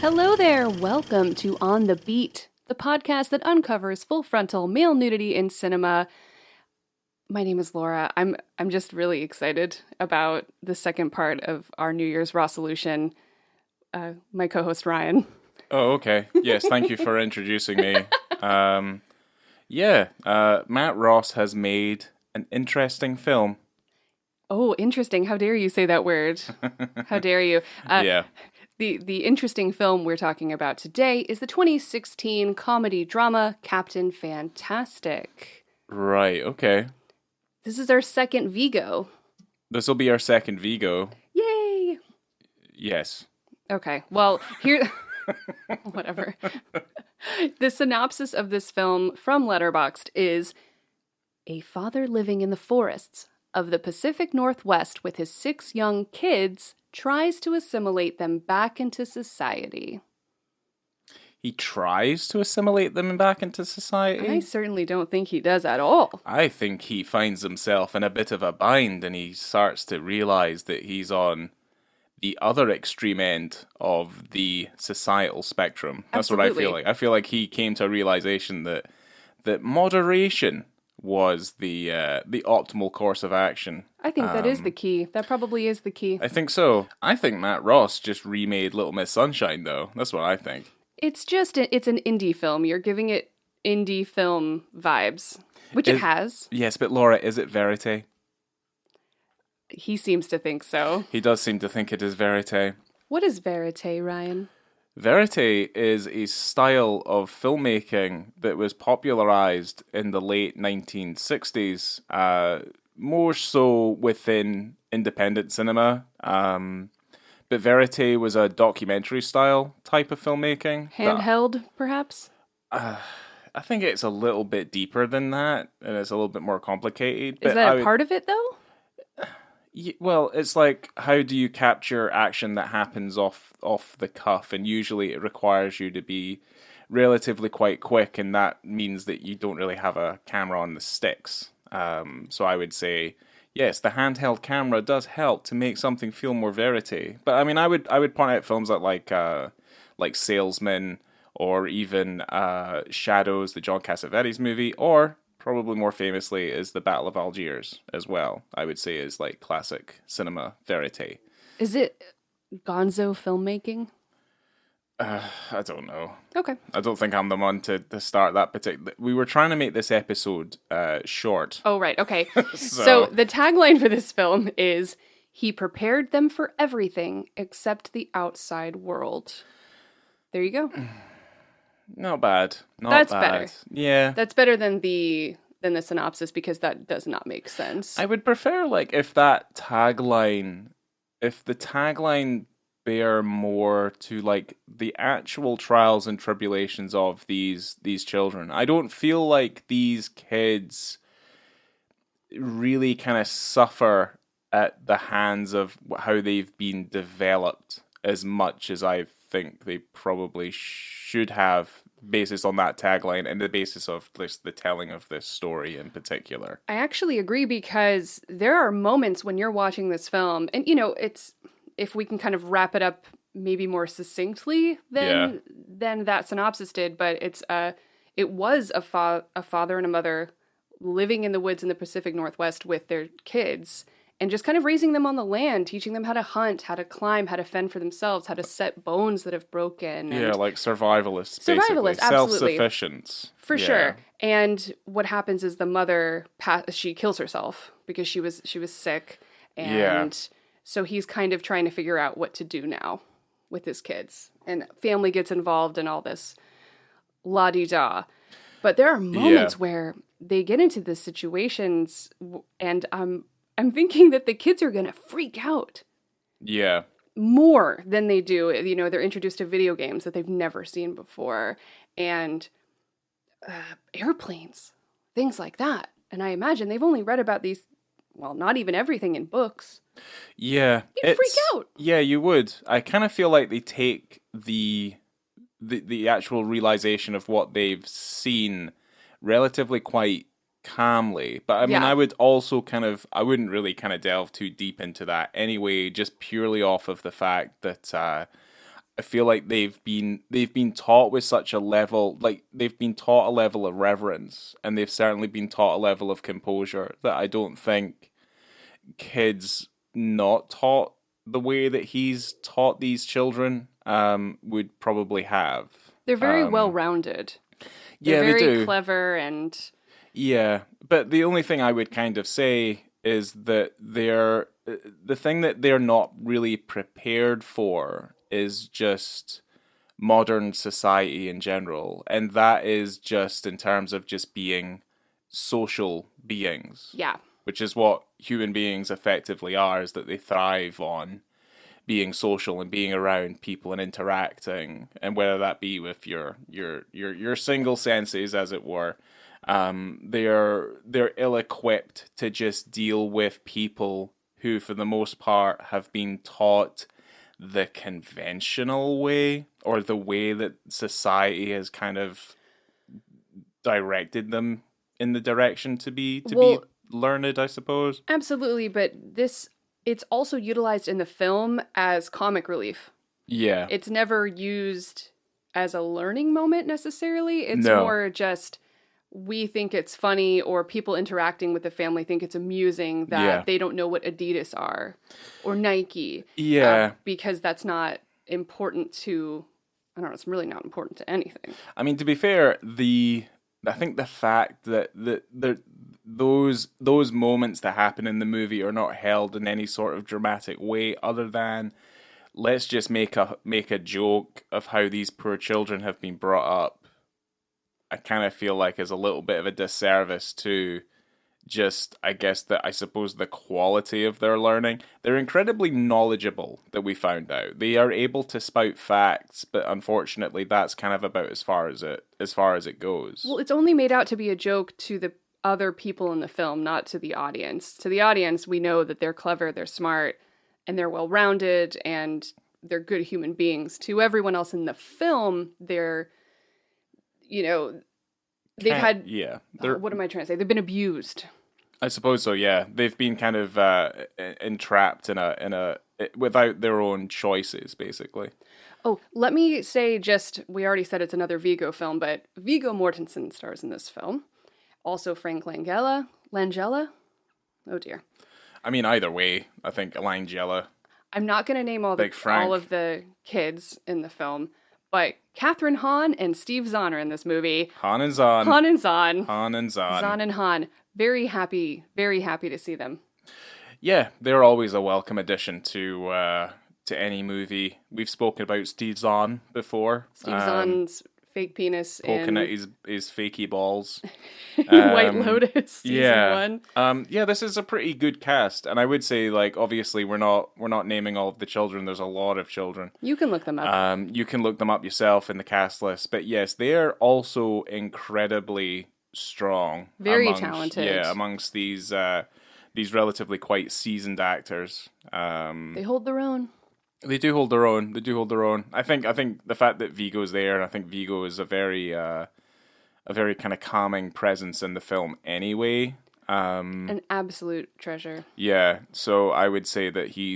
Hello there, welcome to On the Beat, the podcast that uncovers full frontal male nudity in cinema. My name is Laura. I'm just really excited about the second part of our New Year's Ross-olution. My co-host Ryan. Oh, okay. Yes, thank you for introducing me. Matt Ross has made an interesting film. Oh, interesting. How dare you say that word? How dare you? Yeah. The interesting film we're talking about today is the 2016 comedy drama Captain Fantastic. Right, okay. This is our second Vigo. This will be our second Vigo. Yay! Yes. Okay, well, here... Whatever. The synopsis of this film from Letterboxd is: a father living in the forests of the Pacific Northwest with his 6 young kids tries to assimilate them back into society. He tries to assimilate them back into society? I certainly don't think he does at all. I think he finds himself in a bit of a bind and he starts to realize that he's on the other extreme end of the societal spectrum. That's Absolutely. what I feel like. I feel like he came to a realization that moderation was the optimal course of action. I think that is the key. That probably is the key. I think so. I think Matt Ross just remade Little Miss Sunshine, though. That's what I think. It's an indie film. You're giving it indie film vibes, which it has. Yes, but Laura, is it verite? He seems to think so. He does seem to think it is verite. What is verite, Ryan? Verite is a style of filmmaking that was popularized in the late 1960s, more so within independent cinema. But verite was a documentary style type of filmmaking. Handheld, perhaps? I think it's a little bit deeper than that, and it's a little bit more complicated. Is that a part of it, though? Well, it's like, how do you capture action that happens off the cuff? And usually it requires you to be relatively quite quick, and that means that you don't really have a camera on the sticks. So I would say, yes, the handheld camera does help to make something feel more verite. But I mean, I would point out films like Salesman, or even Shadows, the John Cassavetes movie, or probably more famously is the Battle of Algiers as well. I would say is like classic cinema verite. Is it gonzo filmmaking? I don't know. Okay. I don't think I'm the one to start that particular. We were trying to make this episode short. Oh, right. Okay. So the tagline for this film is, he prepared them for everything except the outside world. There you go. Not bad. That's better. Yeah. That's better than the synopsis, because that does not make sense. I would prefer, like, if the tagline bear more to, like, the actual trials and tribulations of these children. I don't feel like these kids really kind of suffer at the hands of how they've been developed as much as I think they probably should have, basis on that tagline and the basis of the telling of this story in particular. I actually agree, because there are moments when you're watching this film, and it's, if we can kind of wrap it up maybe more succinctly than that synopsis did, but it was a father and a mother living in the woods in the Pacific Northwest with their kids, and just kind of raising them on the land, teaching them how to hunt, how to climb, how to fend for themselves, how to set bones that have broken. Yeah, like survivalists, basically. Survivalists, absolutely. Self-sufficient. For sure. And what happens is the mother, she kills herself because she was sick. And so he's kind of trying to figure out what to do now with his kids. And family gets involved in all this la-di-da. But there are moments where they get into the situations, and I'm thinking that the kids are going to freak out. Yeah. More than they do. They're introduced to video games that they've never seen before. And airplanes. Things like that. And I imagine they've only read about these, well, not even everything in books. Yeah. You'd freak out. Yeah, you would. I kind of feel like they take the actual realization of what they've seen relatively quite calmly. But I mean, I would also I wouldn't really kind of delve too deep into that anyway, just purely off of the fact that I feel like they've been taught with such a level, like they've been taught a level of reverence, and they've certainly been taught a level of composure that I don't think kids not taught the way that he's taught these children would probably have. They're very well-rounded. Yeah, They're they very do. clever and... Yeah, but the only thing I would kind of say is that the thing that they're not really prepared for is just modern society in general, and that is just in terms of just being social beings. Yeah. Which is what human beings effectively are, is that they thrive on being social and being around people and interacting, and whether that be with your single senses, as it were, they're ill-equipped to just deal with people who, for the most part, have been taught the conventional way, or the way that society has kind of directed them in the direction to be learned, I suppose. Absolutely, but it's also utilized in the film as comic relief. Yeah. It's never used as a learning moment necessarily. It's No. more just we think it's funny, or people interacting with the family think it's amusing that they don't know what Adidas are or Nike. Yeah. Because that's not important to, I don't know, it's really not important to anything. I mean, to be fair, I think the fact that those moments that happen in the movie are not held in any sort of dramatic way, other than let's just make a joke of how these poor children have been brought up, I kind of feel like is a little bit of a disservice to just, I suppose, the quality of their learning. They're incredibly knowledgeable, that we found out. They are able to spout facts, but unfortunately that's kind of about as far as it goes. Well, it's only made out to be a joke to the other people in the film, not to the audience. To the audience, we know that they're clever, they're smart, and they're well-rounded, and they're good human beings. To everyone else in the film, they're, they've had... Yeah. what am I trying to say? They've been abused. I suppose so, yeah. They've been kind of entrapped in a without their own choices, basically. Oh, let me say we already said it's another Viggo film, but Viggo Mortensen stars in this film. Also Frank Langella. Oh dear. I mean, either way, I think Langella. I'm not going to name all of the kids in the film, but Catherine Hahn and Steve Zahn are in this movie. Han and Zahn. Zahn and Hahn. Very happy to see them. Yeah, they're always a welcome addition to any movie. We've spoken about Steve Zahn before. Steve Zahn's fake penis poking at his fakey balls. White Lotus season 1. Yeah, this is a pretty good cast, and I would say, like, obviously we're not naming all of the children. There's a lot of children. You can look them up. You can look them up yourself in the cast list. But yes, they are also incredibly strong. Very talented. Yeah, amongst these relatively quite seasoned actors. They hold their own. They do hold their own. I think the fact that Viggo's there, and I think Viggo is a very kind of calming presence in the film anyway. An absolute treasure. Yeah, so I would say that he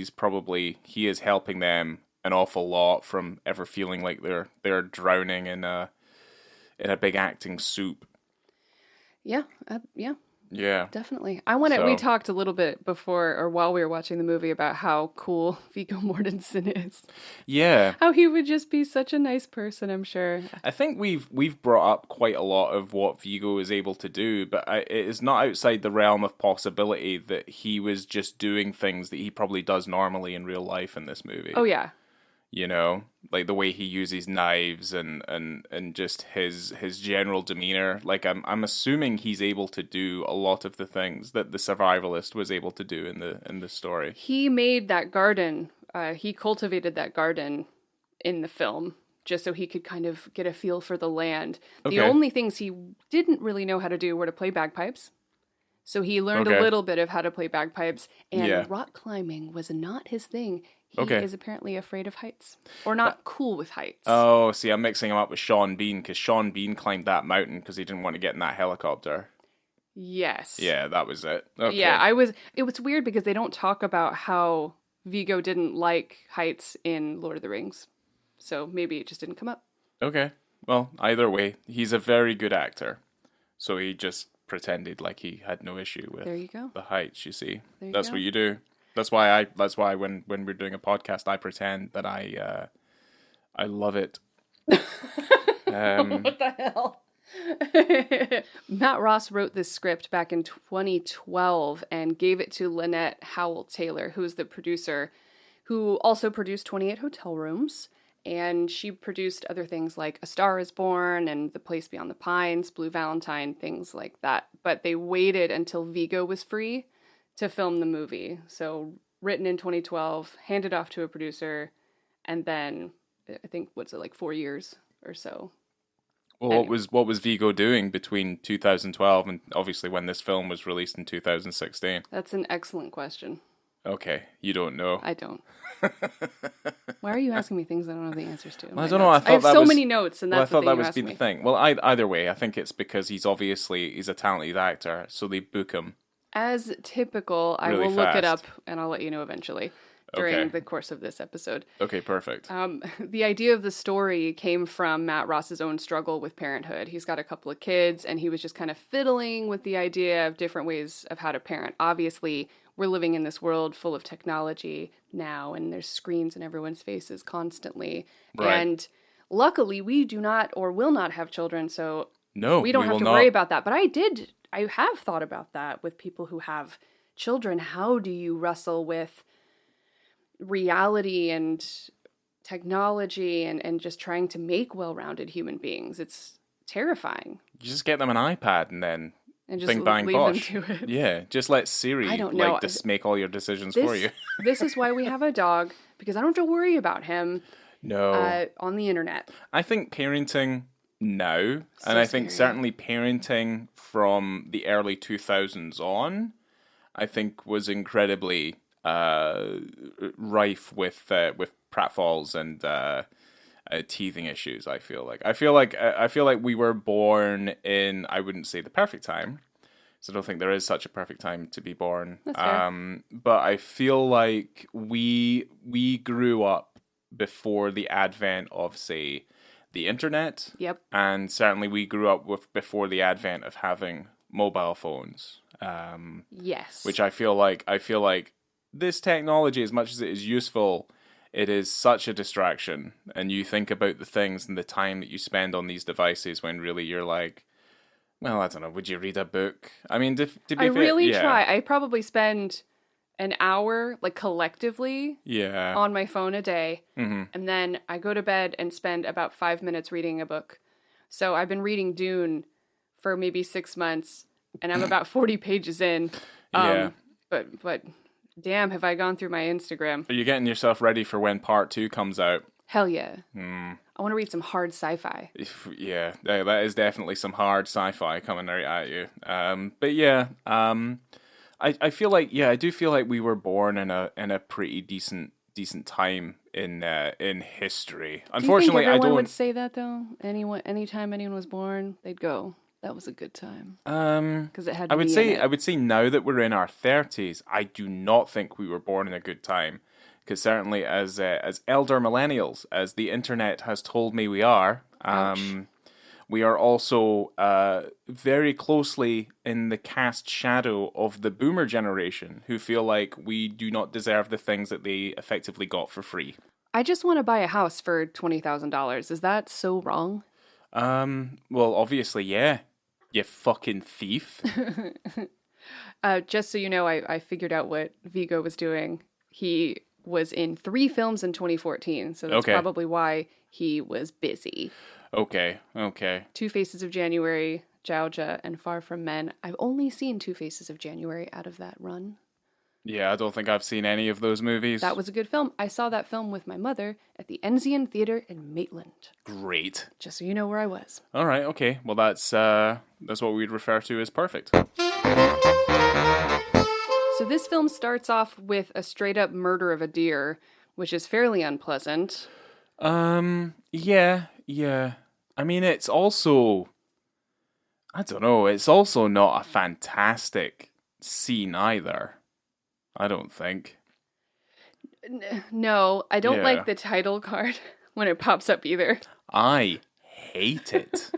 is helping them an awful lot from ever feeling like they're drowning in a big acting soup. Yeah, Yeah. Definitely. We talked a little bit before, or while we were watching the movie, about how cool Viggo Mortensen is. Yeah. How he would just be such a nice person, I'm sure. I think we've brought up quite a lot of what Viggo is able to do, but it is not outside the realm of possibility that he was just doing things that he probably does normally in real life in this movie. Oh, yeah. Like the way he uses knives and just his general demeanor. Like I'm assuming he's able to do a lot of the things that the survivalist was able to do in the story. He made that garden. He cultivated that garden in the film just so he could kind of get a feel for the land. Okay. The only things he didn't really know how to do were to play bagpipes. So he learned a little bit of how to play bagpipes, and rock climbing was not his thing. He is apparently afraid of heights, or not cool with heights. Oh, see, I'm mixing him up with Sean Bean, because Sean Bean climbed that mountain because he didn't want to get in that helicopter. Yes. Yeah, that was it. Okay. Yeah, it was weird because they don't talk about how Viggo didn't like heights in Lord of the Rings. So maybe it just didn't come up. Okay. Well, either way, he's a very good actor. So he just pretended like he had no issue with There you go. the heights, you see. There you That's go. what you do. That's why when we're doing a podcast I pretend that I love it. What the hell? Matt Ross wrote this script back in 2012 and gave it to Lynette Howell Taylor, who is the producer, who also produced 28 Hotel Rooms. And she produced other things like A Star is Born and The Place Beyond the Pines, Blue Valentine, things like that. But they waited until Vigo was free to film the movie. So written in 2012, handed off to a producer, and then I think, what's it, like 4 years or so. Well, anyway. What was Vigo doing between 2012 and obviously when this film was released in 2016? That's an excellent question. Okay, you don't know. I don't. Why are you asking me things I don't know the answers to? Well, I don't know. I have so many notes, and that's I thought that was the thing. Well, either way, I think it's because he's a talented actor, so they book him. As typical, I will look it up, and I'll let you know eventually during the course of this episode. Okay, perfect. The idea of the story came from Matt Ross's own struggle with parenthood. He's got a couple of kids, and he was just kind of fiddling with the idea of different ways of how to parent. Obviously, we're living in this world full of technology now, and there's screens in everyone's faces constantly. Right. And luckily, we do not or will not have children, so we don't have to worry about that. But I have thought about that with people who have children. How do you wrestle with reality and technology and just trying to make well-rounded human beings? It's terrifying. You just get them an iPad and then and just bing bang leave bosh. them to it. Yeah, just let Siri make all your decisions for you. This is why we have a dog, because I don't have to worry about him. No. On the internet. I think parenting now, and I think certainly parenting from the early 2000s on, I think was incredibly rife with pratfalls and teething issues. I feel like we were born in, I wouldn't say the perfect time, so I don't think there is such a perfect time to be born. That's fair. But I feel like we grew up before the advent of, say, the internet. Yep. And certainly we grew up before the advent of having mobile phones. Yes. Which I feel like this technology, as much as it is useful, it is such a distraction. And you think about the things and the time that you spend on these devices when really you're like, well, I don't know, would you read a book? I mean, to be fair, really try. I probably spend an hour, like, collectively on my phone a day. Mm-hmm. And then I go to bed and spend about 5 minutes reading a book. So I've been reading Dune for maybe 6 months, and I'm about 40 pages in. But damn, have I gone through my Instagram. Are you getting yourself ready for when part 2 comes out? Hell yeah. I want to read some hard sci-fi. Yeah, that is definitely some hard sci-fi coming right at you. But yeah, I feel like, I do feel like we were born in a pretty decent time in history. Unfortunately, I don't. Would say that though. Anytime anyone was born, they'd go, that was a good time. Because it had. I would say now that we're in our 30s, I do not think we were born in a good time. Because certainly, as elder millennials, as the internet has told me we are, we are also very closely in the cast shadow of the boomer generation, who feel like we do not deserve the things that they effectively got for free. I just want to buy a house for $20,000. Is that so wrong? Well, obviously, yeah. You fucking thief. Just so you know, I figured out what Vigo was doing. He was in 3 films in 2014, so that's probably why he was busy. Okay. 2 Faces of January, Jauja, and Far From Men. I've only seen 2 Faces of January out of that run. Yeah, I don't think I've seen any of those movies. That was a good film. I saw that film with my mother at the Enzian Theater in Maitland. Great. Just so you know where I was. All right, okay. Well, that's what we'd refer to as perfect. So this film starts off with a straight-up murder of a deer, which is fairly unpleasant. Yeah. I mean, it's also, I don't know, it's also not a fantastic scene either. I don't think. No, I don't like the title card. when it pops up either. I hate it.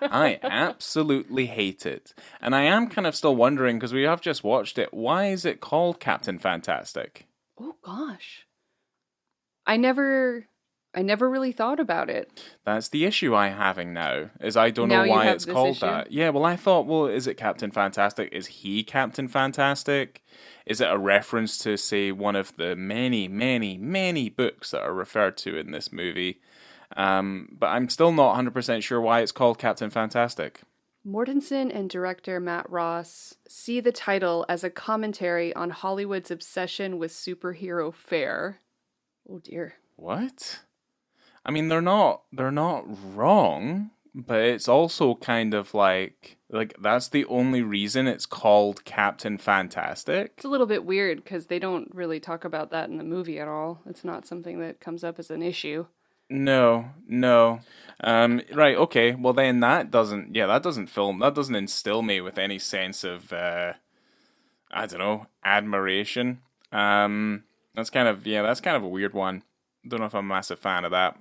I absolutely hate it. And I am kind of still wondering, because we have just watched it, why is it called Captain Fantastic? Oh gosh. I never really thought about it. That's the issue I'm having now, is I don't Now know you why have it's this called issue? that. Yeah, well, I thought, well, is it Captain Fantastic? Is he Captain Fantastic? Is it a reference to, say, one of the many, many, many books that are referred to in this movie? But I'm still not 100% sure why it's called Captain Fantastic. Mortensen and director Matt Ross see the title as a commentary on Hollywood's obsession with superhero fare. Oh dear. What? I mean, they're not wrong, but it's also kind of like that's the only reason it's called Captain Fantastic. It's a little bit weird because they don't really talk about that in the movie at all. It's not something that comes up as an issue. No. Right, okay. Well, then that doesn't instill me with any sense of, I don't know, admiration. That's kind of a weird one. Don't know if I'm a massive fan of that.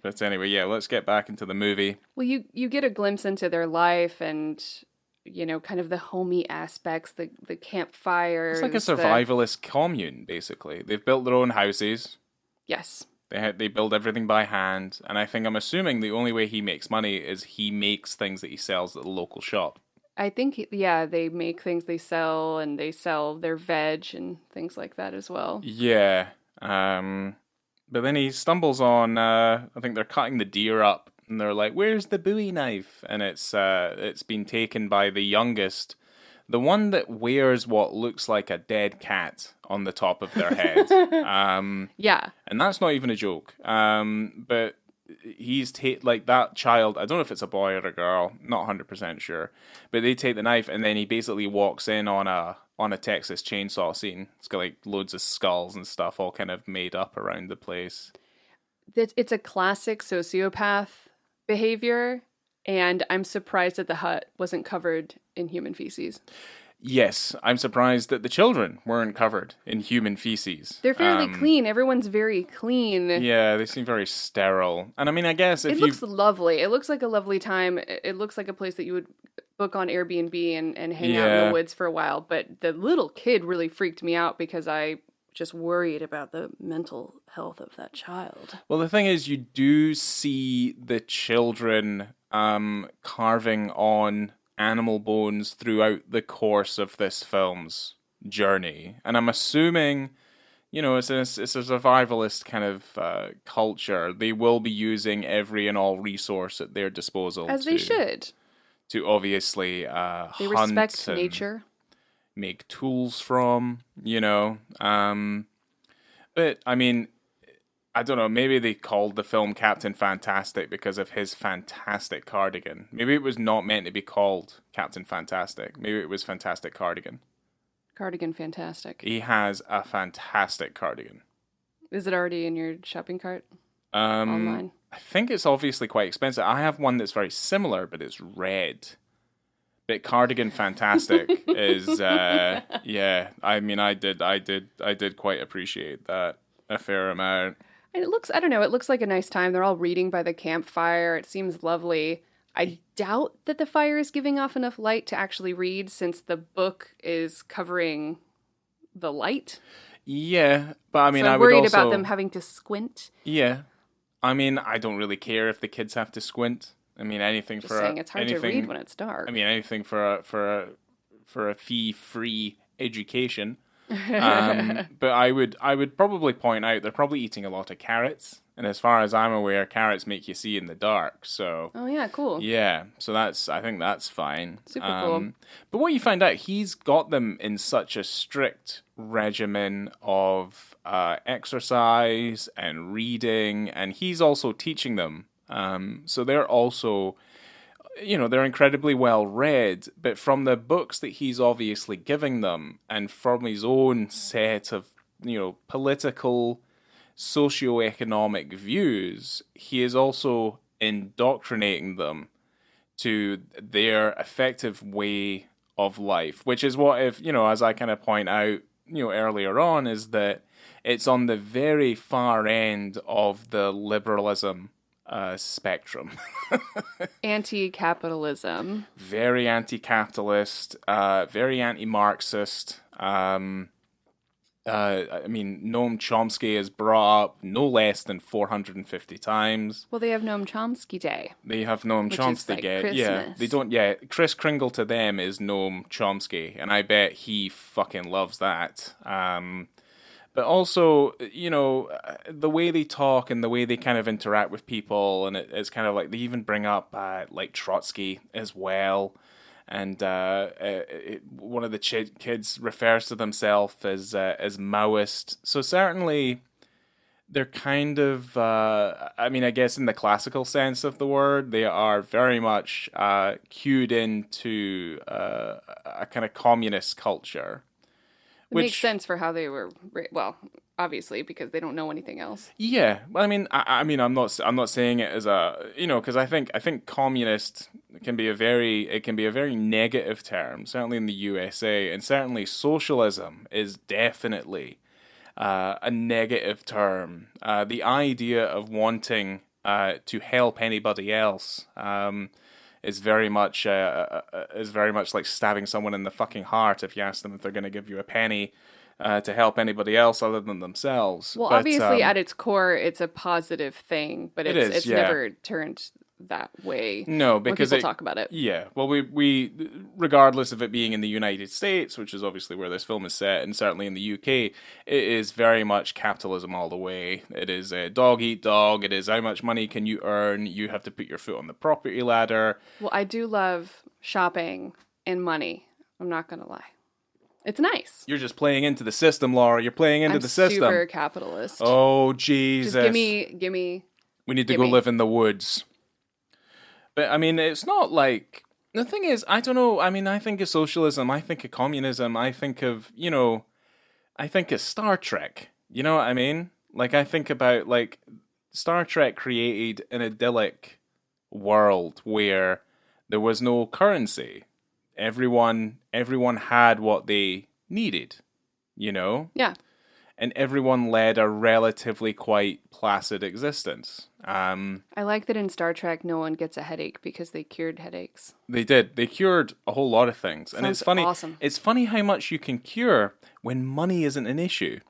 But anyway, yeah, let's get back into the movie. Well, you get a glimpse into their life and, kind of the homey aspects, the campfires. It's like a survivalist commune, basically. They've built their own houses. Yes. They build everything by hand, and I'm assuming the only way he makes money is he makes things that he sells at the local shop. I think, yeah, they make things they sell, and they sell their veg and things like that as well. Yeah. But then he stumbles on, I think they're cutting the deer up, and they're like, "Where's the Bowie knife?" And it's been taken by the youngest, the one that wears what looks like a dead cat on the top of their head. Yeah. And that's not even a joke. But he's like that child, I don't know if it's a boy or a girl, not 100% sure. But they take the knife and then he basically walks in on a Texas chainsaw scene. It's got like loads of skulls and stuff all kind of made up around the place. It's a classic sociopath behavior, and I'm surprised that the hut wasn't covered in human feces. Yes, I'm surprised that the children weren't covered in human feces. They're fairly clean. Everyone's very clean. Yeah, they seem very sterile. And I mean, I guess if it looks lovely. It looks like a lovely time. It looks like a place that you would book on Airbnb and hang out in the woods for a while. But the little kid really freaked me out because I just worried about the mental health of that child. Well, the thing is, you do see the children carving on animal bones throughout the course of this film's journey. And I'm assuming, it's a survivalist kind of culture. They will be using every and all resource at their disposal. As they should. To obviously they hunt respect and nature. Make tools from, But, I mean, I don't know, maybe they called the film Captain Fantastic because of his fantastic cardigan. Maybe it was not meant to be called Captain Fantastic. Maybe it was Fantastic Cardigan. Cardigan fantastic. He has a fantastic cardigan. Is it already in your shopping cart? Online? I think it's obviously quite expensive. I have one that's very similar, but it's red. But Cardigan Fantastic is, yeah, I mean, I did quite appreciate that a fair amount. And it looks, I don't know, it looks like a nice time. They're all reading by the campfire. It seems lovely. I doubt that the fire is giving off enough light to actually read since the book is covering the light. Yeah, but I mean, so I'm I would worried also... about them having to squint. Yeah. I mean, I don't really care if the kids have to squint. I mean, anything Just for saying it's hard to read when it's dark. I mean, anything for a fee-free education. But I would probably point out they're probably eating a lot of carrots, and as far as I'm aware, carrots make you see in the dark. So oh yeah, cool. Yeah, so I think that's fine. Super cool. But what you find out, he's got them in such a strict regimen of exercise and reading, and he's also teaching them. So they're also, they're incredibly well read, but from the books that he's obviously giving them and from his own set of, political, socioeconomic views, he is also indoctrinating them to their effective way of life, which is what, if, as I kind of point out, earlier on, is that it's on the very far end of the liberalism spectrum. Anti-capitalism. Very anti-capitalist, very anti-Marxist. I mean, Noam Chomsky is brought up no less than 450 times. Well, they have Noam Chomsky Day. They have Noam Chomsky Day. Christmas. Yeah, they don't. Yeah, Kris Kringle to them is Noam Chomsky, and I bet he fucking loves that. But also, you know, the way they talk and the way they kind of interact with people, and it's kind of like they even bring up like Trotsky as well. And one of the kids refers to themselves as Maoist. So certainly, they're kind of, I mean, I guess in the classical sense of the word, they are very much cued into a kind of communist culture. It makes sense for how they were, well, obviously, because they don't know anything else. Yeah, I mean, I'm not saying it as a, you know, because I think communist can be a very negative term, certainly in the USA, and certainly socialism is definitely a negative term. The idea of wanting to help anybody else is very much like stabbing someone in the fucking heart if you ask them if they're going to give you a penny to help anybody else other than themselves. Well, obviously, at its core, it's a positive thing, but it's never turned that way. No, because when people talk about it. Yeah, well, we regardless of it being in the United States, which is obviously where this film is set, and certainly in the UK, it is very much capitalism all the way. It is a dog eat dog. It is how much money can you earn? You have to put your foot on the property ladder. Well, I do love shopping and money. I'm not gonna lie. It's nice. You're just playing into the system, Laura. You're playing into the system. I'm super capitalist. Oh, Jesus. Just give me. We need to go live in the woods. But, I mean, it's not like... The thing is, I don't know. I mean, I think of socialism. I think of communism. I think of, you know... I think of Star Trek. You know what I mean? Like, I think about, like... Star Trek created an idyllic world where there was no currency. Everyone had what they needed, you know? Yeah. And everyone led a relatively quite placid existence. I like that in Star Trek, no one gets a headache because they cured headaches. They did. They cured a whole lot of things. And it's funny. Awesome. It's funny how much you can cure when money isn't an issue.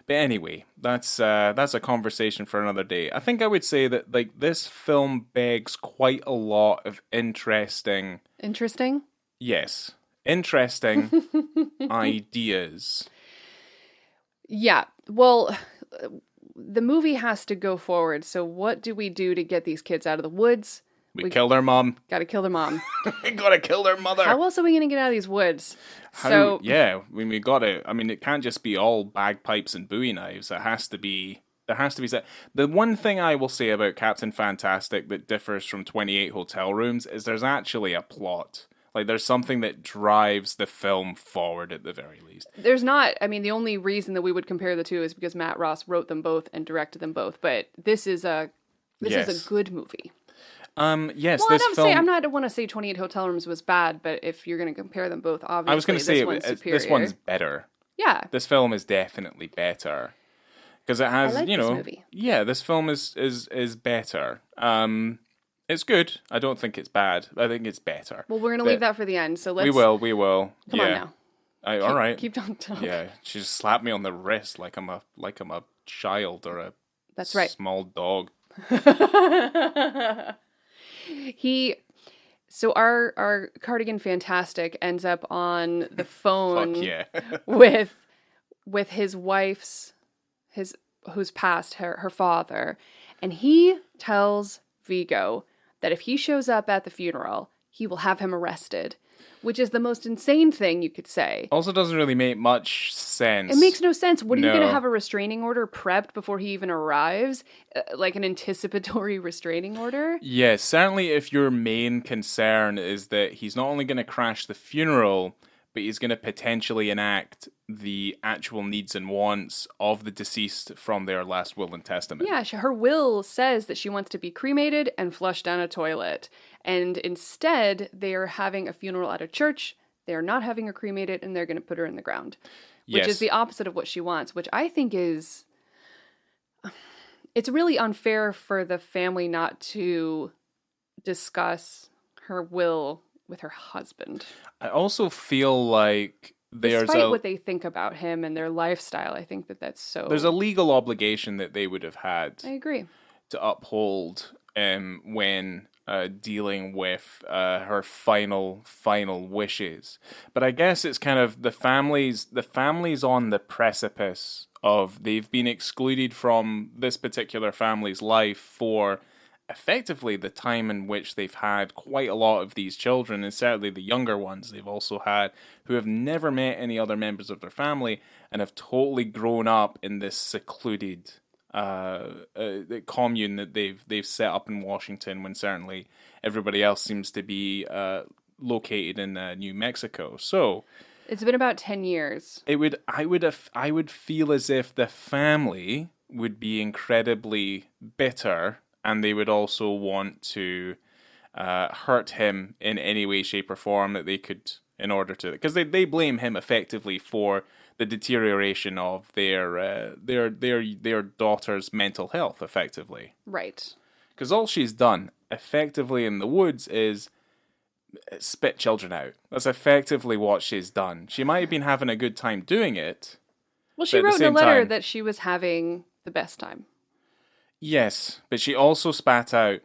But anyway, that's a conversation for another day. I think I would say that like this film begs quite a lot of interesting... Interesting? Yes. Interesting ideas. Yeah. Well, the movie has to go forward. So what do we do to get these kids out of the woods? We kill their mom. Gotta kill their mom. We gotta kill their mother. How else are we gonna get out of these woods? Yeah, I mean, we gotta. I mean, it can't just be all bagpipes and Bowie knives. There has to be. The one thing I will say about Captain Fantastic that differs from 28 Hotel Rooms is there's actually a plot. Like, there's something that drives the film forward at the very least. There's not. I mean, the only reason that we would compare the two is because Matt Ross wrote them both and directed them both. But this is a good movie. Yes. Well, this film. I'm not want to say 28 Hotel Rooms was bad, but if you're going to compare them both, obviously, I was going to say this one's better. Yeah. This film is definitely better because it has, this movie. Yeah, this film is better. It's good. I don't think it's bad. I think it's better. Well, we're going to leave that for the end. So let's. We will. Come on now. All right. Keep on talking. Yeah, she just slapped me on the wrist like I'm a child or a That's right. small dog. So our Cardigan Fantastic ends up on the phone Fuck yeah. with his wife's who's passed her father, and he tells Vigo that if he shows up at the funeral, he will have him arrested, which is the most insane thing you could say. Also doesn't really make much sense. It makes no sense. What are you going to have a restraining order prepped before he even arrives? Like an anticipatory restraining order? Yes, certainly if your main concern is that he's not only going to crash the funeral, but he's going to potentially enact the actual needs and wants of the deceased from their last will and testament. Yeah, her will says that she wants to be cremated and flushed down a toilet. And instead, they are having a funeral at a church. They are not having her cremated, and they're going to put her in the ground. Which is the opposite of what she wants, which I think is it's really unfair for the family not to discuss her will with her husband. I also feel like Despite what they think about him and their lifestyle, I think that's so... There's a legal obligation that they would have had. I agree. To uphold when dealing with her final wishes. But I guess it's kind of the family's on the precipice of they've been excluded from this particular family's life for effectively the time in which they've had quite a lot of these children, and certainly the younger ones they've also had, who have never met any other members of their family and have totally grown up in this secluded commune that they've set up in Washington, when certainly everybody else seems to be located in New Mexico. So it's been about 10 years. I would feel as if the family would be incredibly bitter, and they would also want to hurt him in any way, shape, or form that they could, in order to, because they blame him effectively for the deterioration of their daughter's mental health, effectively. Right. Because all she's done, effectively, in the woods is spit children out. That's effectively what she's done. She might have been having a good time doing it. Well, she wrote in a letter that she was having the best time. Yes, but she also spat out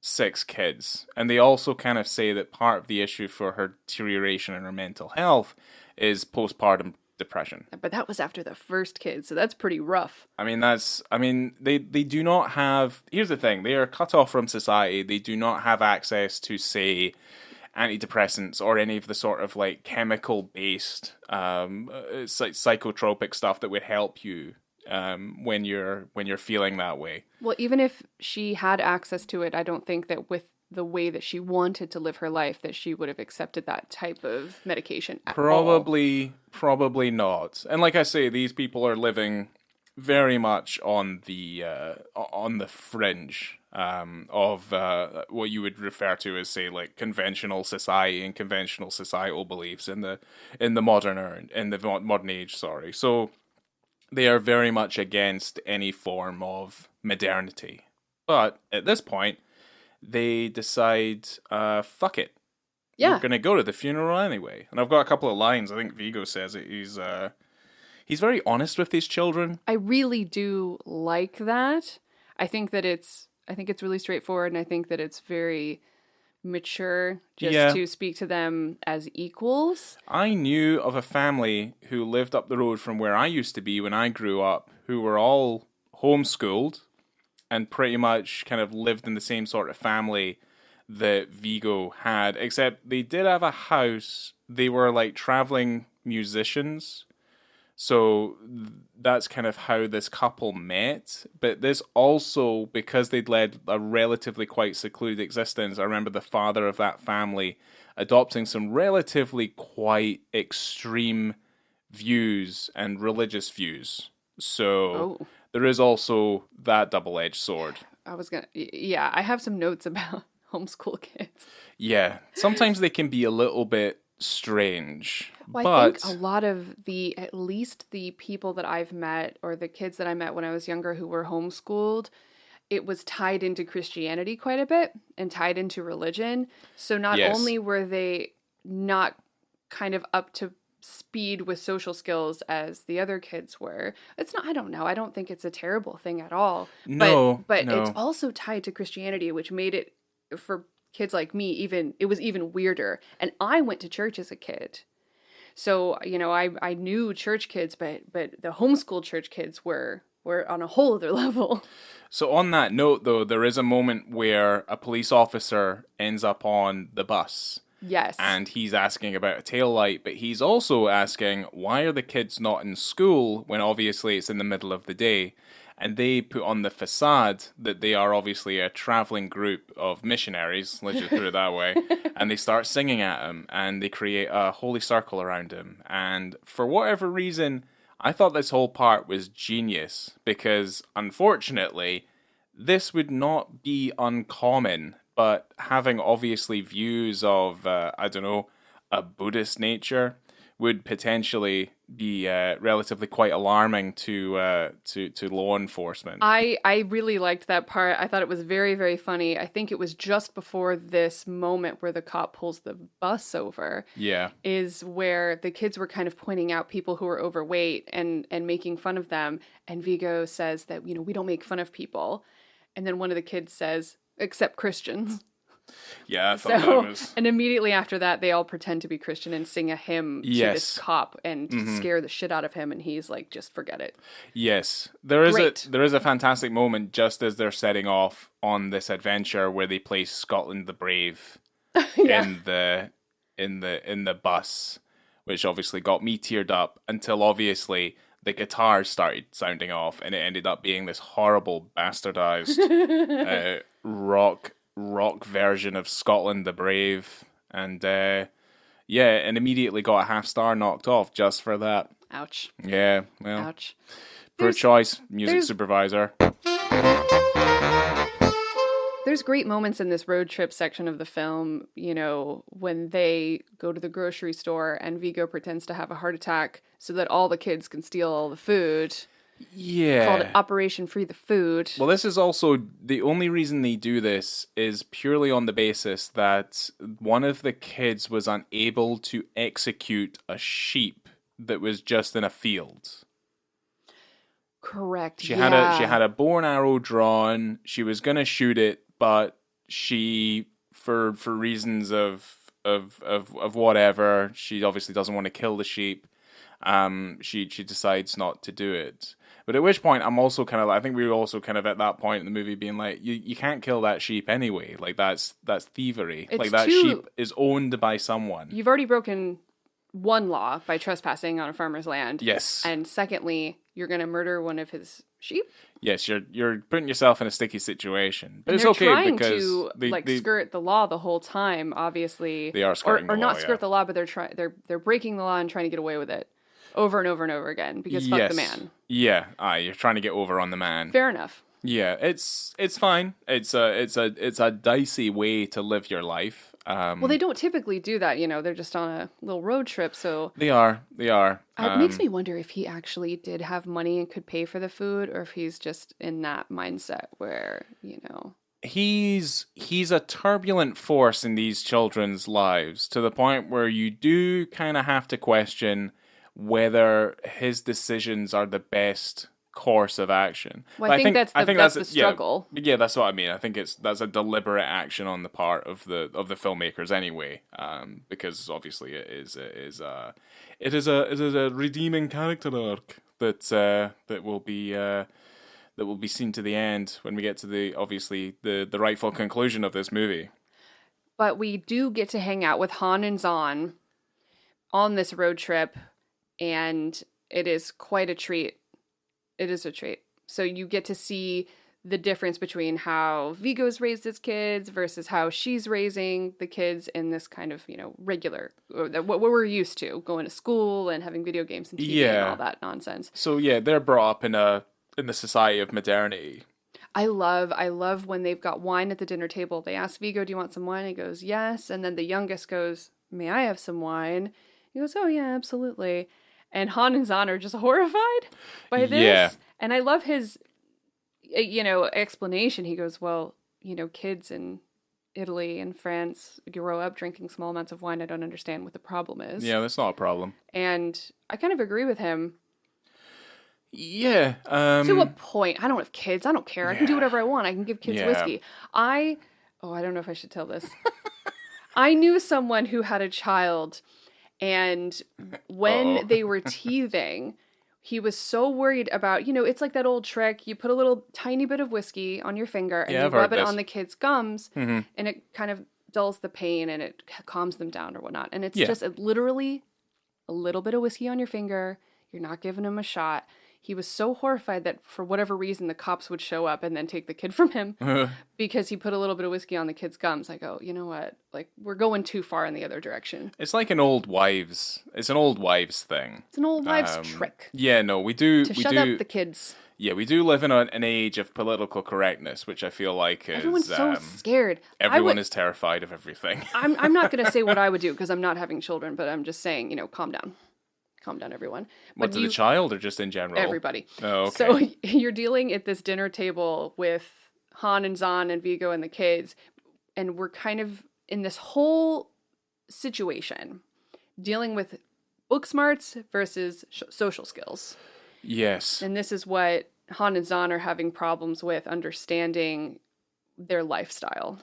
6 kids. And they also kind of say that part of the issue for her deterioration in her mental health is postpartum depression. But that was after the first kid, so that's pretty rough. They do not have, here's the thing, they are cut off from society. They do not have access to, say, antidepressants or any of the sort of like chemical based psychotropic stuff that would help you when you're feeling that way. Well, even if she had access to it, I don't think that with the way that she wanted to live her life that she would have accepted that type of medication at all. Probably not. And like I say, these people are living very much on the fringe of what you would refer to as, say, like conventional society and conventional societal beliefs in the modern age. Sorry, so they are very much against any form of modernity. But at this point, they decide, fuck it. Yeah. We're going to go to the funeral anyway. And I've got a couple of lines. I think Vigo says it. He's very honest with his children. I really do like that. I think it's really straightforward, and I think that it's very mature to speak to them as equals. I knew of a family who lived up the road from where I used to be when I grew up, who were all homeschooled and pretty much kind of lived in the same sort of family that Vigo had, except they did have a house. They were like traveling musicians. So that's kind of how this couple met. But this also, because they'd led a relatively quite secluded existence, I remember the father of that family adopting some relatively quite extreme views and religious views. So there is also that double-edged sword. I have some notes about homeschool kids. Yeah, sometimes they can be a little bit strange. Well, I think a lot of at least the people that I've met, or the kids that I met when I was younger who were homeschooled, it was tied into Christianity quite a bit and tied into religion. So not only were they not kind of up to speed with social skills as the other kids were. It's not, I don't know. I don't think it's a terrible thing at all. But it's also tied to Christianity, which made it, for kids like me, it was even weirder. And I went to church as a kid. So, I knew church kids, but the homeschool church kids were on a whole other level. So on that note, though, there is a moment where a police officer ends up on the bus. Yes. And he's asking about a taillight, but he's also asking, why are the kids not in school when obviously it's in the middle of the day? And they put on the facade that they are obviously a traveling group of missionaries, let's just put it that way, and they start singing at him, and they create a holy circle around him. And for whatever reason, I thought this whole part was genius, because unfortunately, this would not be uncommon, but having obviously views of, a Buddhist nature, would potentially be relatively quite alarming to law enforcement. I really liked that part. I thought it was very, very funny. I think it was just before this moment where the cop pulls the bus over. Yeah. Is where the kids were kind of pointing out people who were overweight and making fun of them. And Vigo says that, we don't make fun of people. And then one of the kids says, except Christians. Yeah, I thought that was... And immediately after that, they all pretend to be Christian and sing a hymn to this cop and scare the shit out of him. And he's like, just forget it. Yes. There is a fantastic moment just as they're setting off on this adventure where they play Scotland the Brave in the bus, which obviously got me teared up until obviously the guitars started sounding off and it ended up being this horrible bastardized rock version of Scotland the Brave, and and immediately got a half star knocked off just for that. Ouch. Yeah, well, ouch. Poor choice, music supervisor. There's great moments in this road trip section of the film, when they go to the grocery store and Vigo pretends to have a heart attack so that all the kids can steal all the food. Yeah. Called it Operation Free the Food. Well, this is also the only reason they do this is purely on the basis that one of the kids was unable to execute a sheep that was just in a field. Correct. She had a bow and arrow drawn. She was gonna shoot it, but she, for reasons of whatever, she obviously doesn't want to kill the sheep. She decides not to do it. But at which point, I'm also kind of I think we were also kind of at that point in the movie being like, you can't kill that sheep anyway. Like that's thievery. Like that sheep is owned by someone. You've already broken one law by trespassing on a farmer's land. Yes. And secondly, you're going to murder one of his sheep. Yes, you're putting yourself in a sticky situation. But and it's okay because to skirt the law the whole time. Obviously, they are skirting the law, or not skirt the law, but they're breaking the law and trying to get away with it. Over and over and over again because fuck the man. Yeah, you're trying to get over on the man. Fair enough. Yeah, it's fine. It's a dicey way to live your life. Well, they don't typically do that. They're just on a little road trip, so they are. It makes me wonder if he actually did have money and could pay for the food, or if he's just in that mindset where He's a turbulent force in these children's lives to the point where you do kind of have to question whether his decisions are the best course of action. Well, I think that's the struggle. Yeah, that's what I mean. I think that's a deliberate action on the part of the filmmakers anyway, because obviously it is a redeeming character arc that will be seen to the end when we get to the rightful conclusion of this movie. But we do get to hang out with Han and Zahn on this road trip. And it is quite a treat. It is a treat. So you get to see the difference between how Vigo's raised his kids versus how she's raising the kids in this kind of, regular, what we're used to, going to school and having video games and TV and all that nonsense. So yeah, they're brought up in the society of modernity. I love when they've got wine at the dinner table. They ask Vigo, do you want some wine? He goes, yes. And then the youngest goes, may I have some wine? He goes, oh yeah, absolutely. And Han and Zahn are just horrified by this. Yeah. And I love his, explanation. He goes, well, kids in Italy and France grow up drinking small amounts of wine. I don't understand what the problem is. Yeah, that's not a problem. And I kind of agree with him. Yeah. To a point. I don't have kids. I don't care. Yeah. I can do whatever I want. I can give kids whiskey. I don't know if I should tell this. I knew someone who had a child. And when they were teething, he was so worried about, it's like that old trick. You put a little tiny bit of whiskey on your finger and you rub it on the kid's gums and it kind of dulls the pain and it calms them down or whatnot. And it's just literally a little bit of whiskey on your finger. You're not giving him a shot. He was so horrified that for whatever reason, the cops would show up and then take the kid from him because he put a little bit of whiskey on the kid's gums. I go, you know what? Like, we're going too far in the other direction. It's like it's an old wives thing. It's an old wives trick. Yeah, no, we do. To shut up the kids. Yeah, we do live in an age of political correctness, which I feel like is... Everyone's so scared. Everyone is terrified of everything. I'm not going to say what I would do because I'm not having children, but I'm just saying, calm down. calm down, everyone. What, to the child or just in general? Everybody. Oh, okay. So you're dealing at this dinner table with Han and Zahn and Vigo and the kids, and we're kind of in this whole situation dealing with book smarts versus social skills. Yes. And this is what Han and Zahn are having problems with, understanding their lifestyle.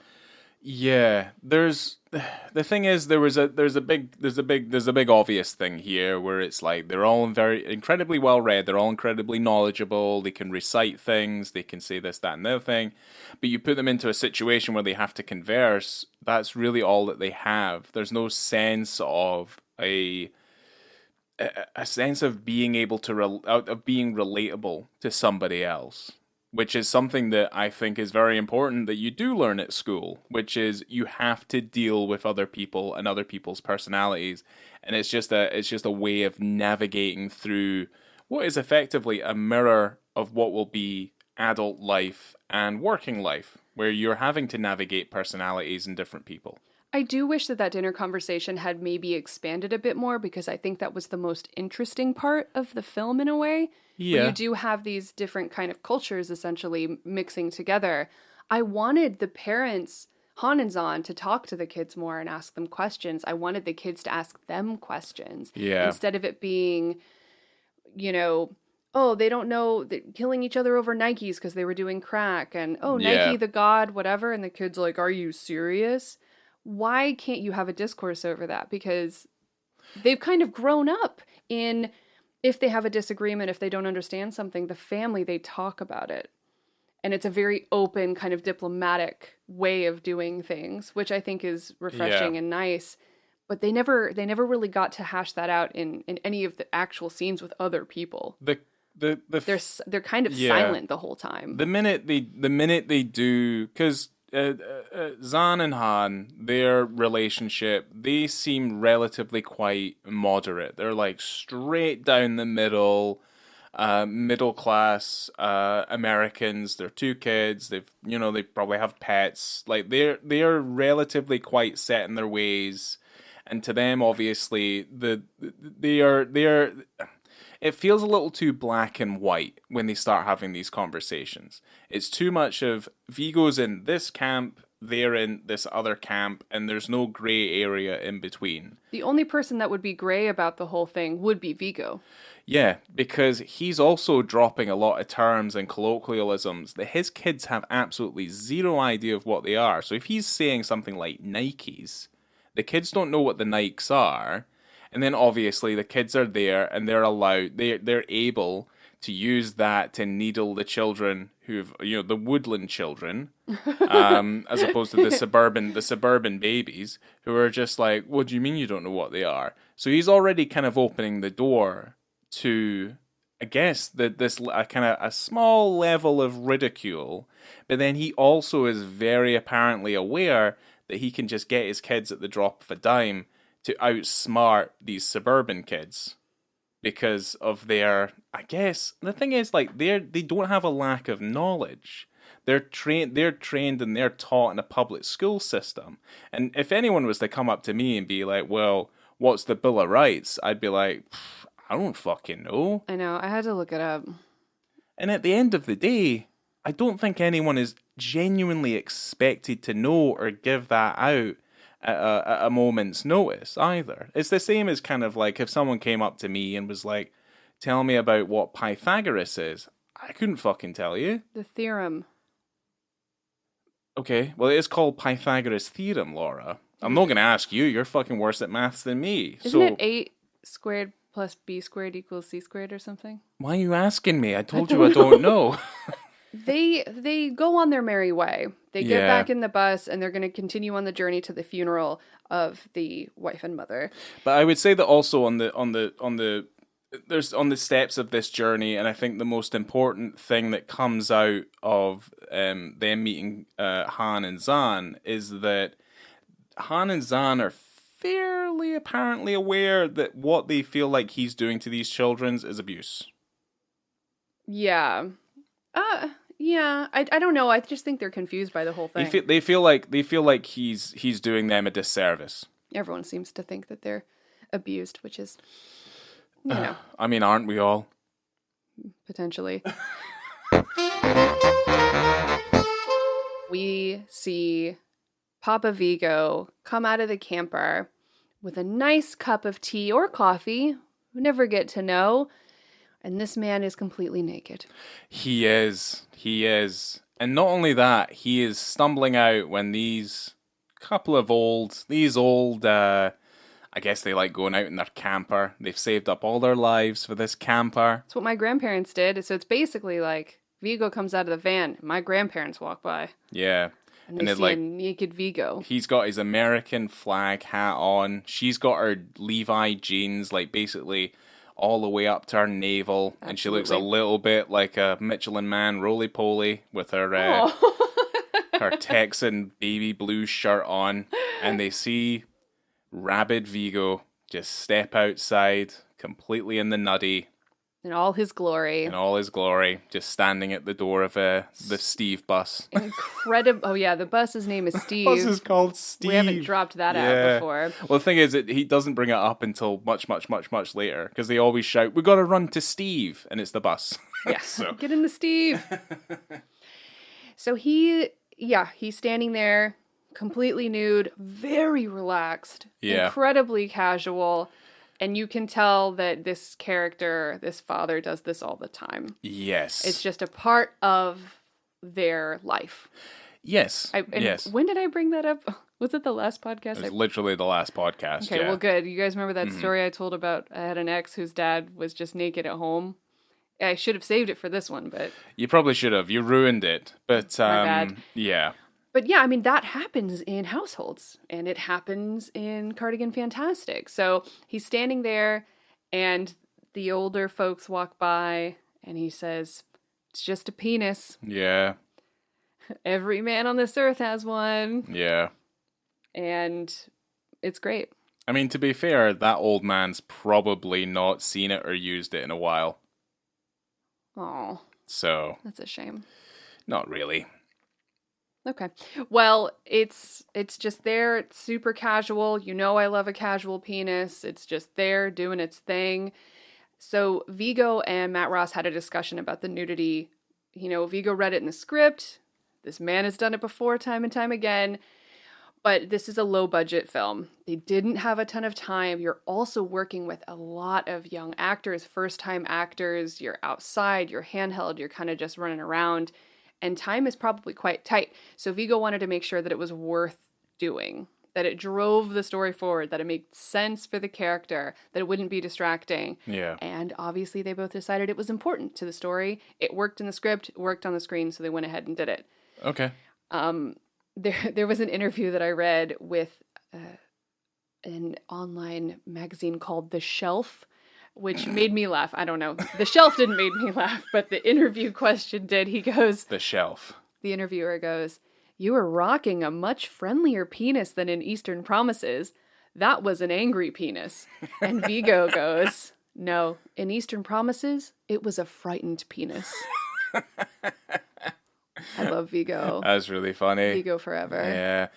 Yeah, the thing is there's a big obvious thing here where it's like they're all incredibly well read, they're all incredibly knowledgeable, they can recite things, they can say this, that, and the other thing, but you put them into a situation where they have to converse, that's really all that they have. There's no sense of a sense of being able to of being relatable to somebody else, which is something that I think is very important that you do learn at school, which is you have to deal with other people and other people's personalities, and it's just a way of navigating through what is effectively a mirror of what will be adult life and working life, where you're having to navigate personalities and different people. I do wish that dinner conversation had maybe expanded a bit more, because I think that was the most interesting part of the film in a way. Yeah. Where you do have these different kind of cultures essentially mixing together. I wanted the parents, Han and Zahn, to talk to the kids more and ask them questions. I wanted the kids to ask them questions. Yeah. Instead of it being, oh, they don't know, killing each other over Nikes because they were doing crack. And, oh, Nike the god, whatever. And the kid's like, are you serious? Why can't you have a discourse over that? Because they've kind of grown up in, if they have a disagreement, if they don't understand something, the family, they talk about it. And it's a very open, kind of diplomatic way of doing things, which I think is refreshing and nice. But they never really got to hash that out in any of the actual scenes with other people. They're kind of silent the whole time. The minute they do, because Zahn and Han, their relationship, they seem relatively quite moderate. They're like straight down the middle, middle class Americans. They're two kids. They probably have pets. Like they are relatively quite set in their ways, and to them, obviously, they are. It feels a little too black and white when they start having these conversations. It's too much of Vigo's in this camp, they're in this other camp, and there's no gray area in between. The only person that would be gray about the whole thing would be Vigo. Yeah, because he's also dropping a lot of terms and colloquialisms that his kids have absolutely zero idea of what they are. So if he's saying something like Nikes, the kids don't know what the Nikes are. And then obviously the kids are there and they're allowed, they're able to use that to needle the children the woodland children, as opposed to the suburban babies who are just like, what do you mean you don't know what they are? So he's already kind of opening the door to, I guess, this kind of a small level of ridicule, but then he also is very apparently aware that he can just get his kids at the drop of a dime to outsmart these suburban kids because of their, I guess, the thing is, like, they don't have a lack of knowledge. They're trained and they're taught in a public school system. And if anyone was to come up to me and be like, well, what's the Bill of Rights? I'd be like, I don't fucking know. I know, I had to look it up. And at the end of the day, I don't think anyone is genuinely expected to know or give that out at a moment's notice either. It's the same as kind of like if someone came up to me and was like, tell me about what Pythagoras is. I couldn't fucking tell you. The theorem. Okay, well, it is called Pythagoras' theorem, Laura. I'm not going to ask you. You're fucking worse at maths than me. Isn't it 8 squared plus b squared equals c squared or something? Why are you asking me? I told you I don't know. They go on their merry way. They get back in the bus and they're going to continue on the journey to the funeral of the wife and mother. But I would say that also on the steps of this journey, and I think the most important thing that comes out of them meeting Han and Zahn is that Han and Zahn are fairly apparently aware that what they feel like he's doing to these children is abuse. Yeah. Yeah, I don't know. I just think they're confused by the whole thing. They feel like he's doing them a disservice. Everyone seems to think that they're abused, which is you know. I mean, aren't we all? Potentially. We see Papa Vigo come out of the camper with a nice cup of tea or coffee. We never get to know. And this man is completely naked. He is. He is. And not only that, he is stumbling out when these old, I guess they like going out in their camper. They've saved up all their lives for this camper. That's what my grandparents did. So it's basically like Vigo comes out of the van. My grandparents walk by. Yeah. And they see a naked Vigo. He's got his American flag hat on. She's got her Levi jeans, like basically all the way up to her navel. Absolutely. And she looks a little bit like a Michelin Man roly-poly with her her Texan baby blue shirt on. And they see rabid Vigo just step outside, completely in the nutty. In all his glory. In all his glory, just standing at the door of the Steve bus. Incredible. Oh, yeah, the bus's name is Steve. The bus is called Steve. We haven't dropped that out before. Well, the thing is, he doesn't bring it up until much, much, much, much later, because they always shout, "We got to run to Steve," and it's the bus. Yeah, so. Get in the Steve. So he's standing there, completely nude, very relaxed, incredibly casual. And you can tell that this character, this father, does this all the time. Yes. It's just a part of their life. Yes. Yes. When did I bring that up? Was it the last podcast? It was literally the last podcast. Okay, well, good. You guys remember that story I told about? I had an ex whose dad was just naked at home. I should have saved it for this one, but... You probably should have. You ruined it. But, my bad. Yeah. But yeah, I mean, that happens in households, and it happens in Cardigan Fantastic. So he's standing there, and the older folks walk by, and he says, "It's just a penis." Yeah. Every man on this earth has one. Yeah. And it's great. I mean, to be fair, that old man's probably not seen it or used it in a while. Oh. So. That's a shame. Not really. Okay. Well, it's just there. It's super casual. You know I love a casual penis. It's just there doing its thing. So Vigo and Matt Ross had a discussion about the nudity. You know, Vigo read it in the script. This man has done it before time and time again. But this is a low-budget film. They didn't have a ton of time. You're also working with a lot of young actors, first-time actors. You're outside, you're handheld, you're kind of just running around. And time is probably quite tight. So Vigo wanted to make sure that it was worth doing, that it drove the story forward, that it made sense for the character, that it wouldn't be distracting. Yeah. And obviously they both decided it was important to the story. It worked in the script, it worked on the screen, so they went ahead and did it. Okay. There was an interview that I read with an online magazine called The Shelf, which made me laugh. I don't know. The Shelf didn't make me laugh, but the interview question did. He goes... The Shelf. The interviewer goes, "You were rocking a much friendlier penis than in Eastern Promises. That was an angry penis." And Vigo goes, "No, in Eastern Promises, it was a frightened penis." I love Vigo. That's really funny. Vigo forever. Yeah.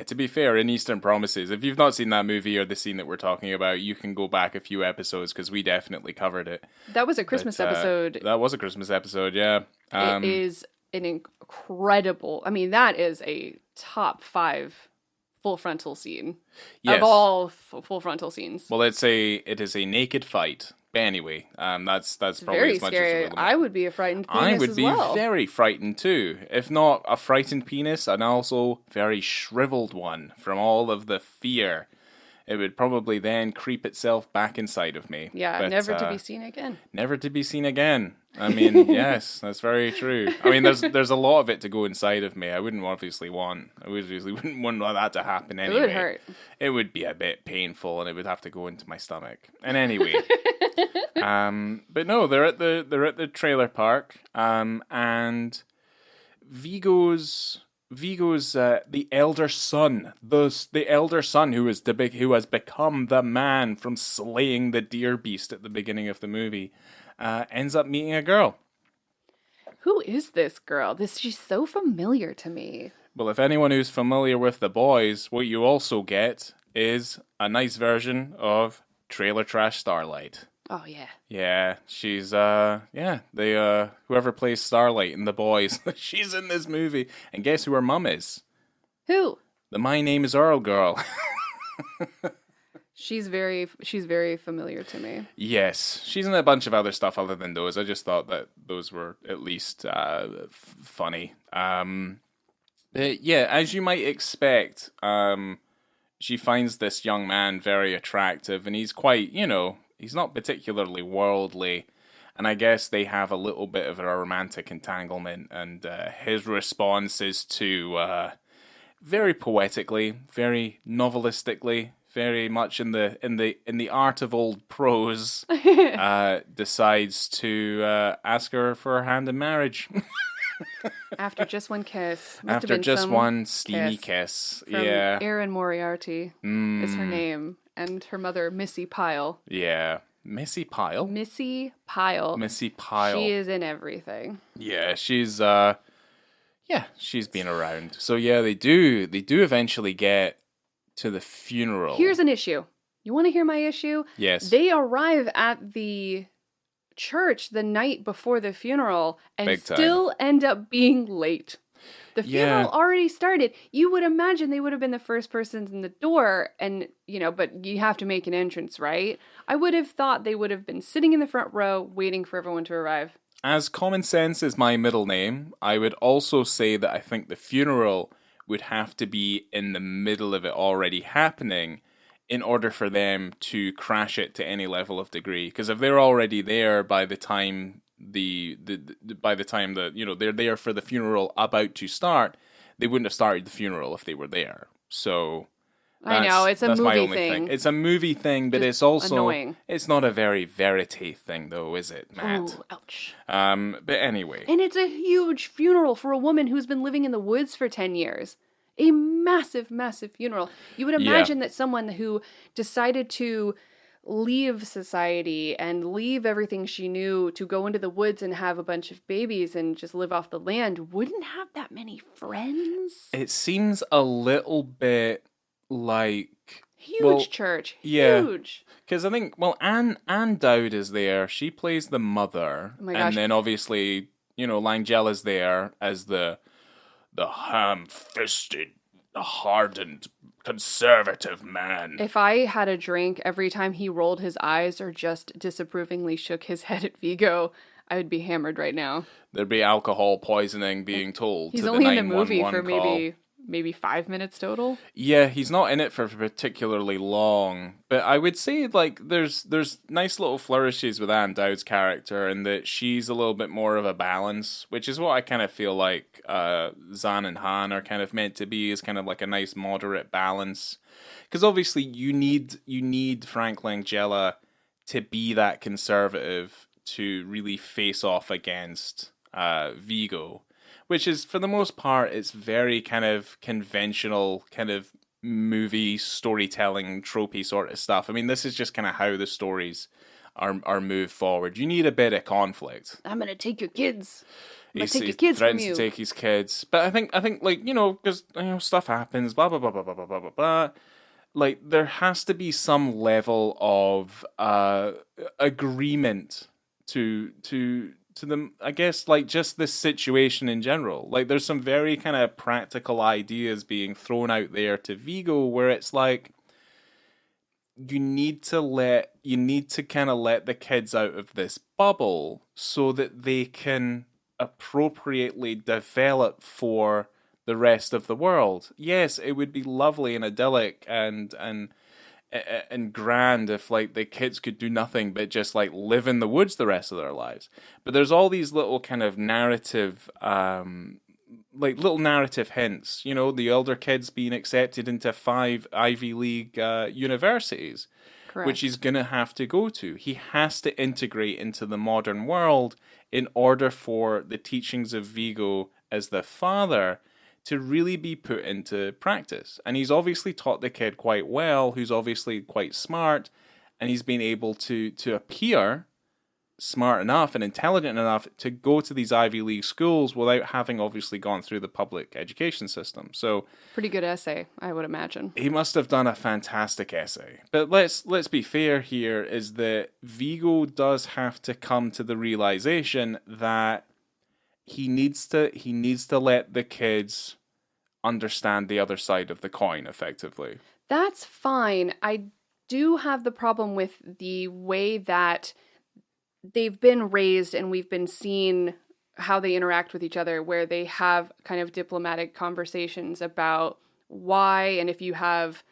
To be fair, in Eastern Promises, if you've not seen that movie or the scene that we're talking about, you can go back a few episodes because we definitely covered it. That was a Christmas episode. That was a Christmas episode, yeah. It is an incredible... I mean, that is a top 5 full frontal scene of all full frontal scenes. Well, it is a naked fight. But anyway, that's probably very as much scary. as I would be a frightened penis I would be well. very frightened too. If not a frightened penis, and also very shriveled one from all of the fear. It would probably then creep itself back inside of me. Yeah, but, never to be seen again. Never to be seen again. I mean, yes, that's very true. I mean, there's a lot of it to go inside of me. I wouldn't want that to happen anyway. It would hurt. It would be a bit painful, and it would have to go into my stomach. And anyway, but no, they're at the trailer park, and Vigo's the elder son, the elder son who has become the man from slaying the deer beast at the beginning of the movie, ends up meeting a girl. Who is this girl? She's so familiar to me. Well, if anyone who's familiar with The Boys, what you also get is a nice version of Trailer Trash Starlight. Oh, yeah. Yeah, she's they whoever plays Starlight in The Boys, she's in this movie. And guess who her mum is? Who? The My Name is Earl girl. She's very familiar to me. Yes, she's in a bunch of other stuff other than those. I just thought that those were at least funny. But yeah, as you might expect, she finds this young man very attractive, and he's quite, he's not particularly worldly. And I guess they have a little bit of a romantic entanglement, and his response is to very poetically, very novelistically, very much in the art of old prose, decides to ask her for her hand in marriage. After just one kiss. After just one steamy kiss. From Yeah. Erin Moriarty is her name. And her mother, Missy Pyle. Yeah. Missy Pyle? Missy Pyle. Missy Pyle. She is in everything. Yeah, she's been around. So yeah, they do eventually get to the funeral. Here's an issue. You want to hear my issue? Yes. They arrive at the church the night before the funeral and still end up being late. The funeral already started. You would imagine they would have been the first persons in the door and, but you have to make an entrance, right? I would have thought they would have been sitting in the front row waiting for everyone to arrive. As common sense is my middle name, I would also say that I think the funeral would have to be in the middle of it already happening in order for them to crash it to any level of degree. Because if they're already there by the time they're there for the funeral about to start, they wouldn't have started the funeral if they were there. So I know, it's a movie thing. It's a movie thing, but it's also annoying. It's not a very verite thing, though, is it, Matt? Ooh, ouch. But anyway. And it's a huge funeral for a woman who's been living in the woods for 10 years. A massive, massive funeral. You would imagine that someone who decided to leave society and leave everything she knew to go into the woods and have a bunch of babies and just live off the land wouldn't have that many friends. It seems a little bit like... Huge church. Yeah. Huge. Because I think, Anne Dowd is there. She plays the mother. Oh my gosh. And then obviously, Langella's there as the ham-fisted, hardened, conservative man. If I had a drink every time he rolled his eyes or just disapprovingly shook his head at Vigo, I would be hammered right now. There'd be alcohol poisoning being told. He's to only the in the movie for call. maybe 5 minutes total. Yeah, he's not in it for particularly long. But I would say, there's nice little flourishes with Anne Dowd's character, and that she's a little bit more of a balance, which is what I kind of feel like Zan and Han are kind of meant to be, is kind of like a nice moderate balance. Because obviously you need Frank Langella to be that conservative to really face off against Vigo. Which is, for the most part, it's very kind of conventional, kind of movie storytelling, tropey sort of stuff. I mean, this is just kind of how the stories are moved forward. You need a bit of conflict. I'm gonna take your kids. I'm gonna He take your kids from you. threatens to take his kids. But I think because stuff happens, blah blah blah blah blah blah blah blah. Like, there has to be some level of agreement to them, I guess, just this situation in general. Like, there's some very kind of practical ideas being thrown out there to Vigo where it's like, you need to kind of let the kids out of this bubble so that they can appropriately develop for the rest of the world. Yes, it would be lovely and idyllic and grand if the kids could do nothing but just live in the woods the rest of their lives. But there's all these little kind of narrative little narrative hints, the elder kids being accepted into 5 Ivy League universities. Correct. Which he's gonna have to go to. He has to integrate into the modern world in order for the teachings of Vigo as the father to really be put into practice. And he's obviously taught the kid quite well, who's obviously quite smart, and he's been able to appear smart enough and intelligent enough to go to these Ivy League schools without having obviously gone through the public education system. So pretty good essay, I would imagine. He must have done a fantastic essay. But let's be fair here, is that Vigo does have to come to the realization that he needs to let the kids understand the other side of the coin effectively. That's fine. I do have the problem with the way that they've been raised and we've been seeing how they interact with each other, where they have kind of diplomatic conversations about why, and if you have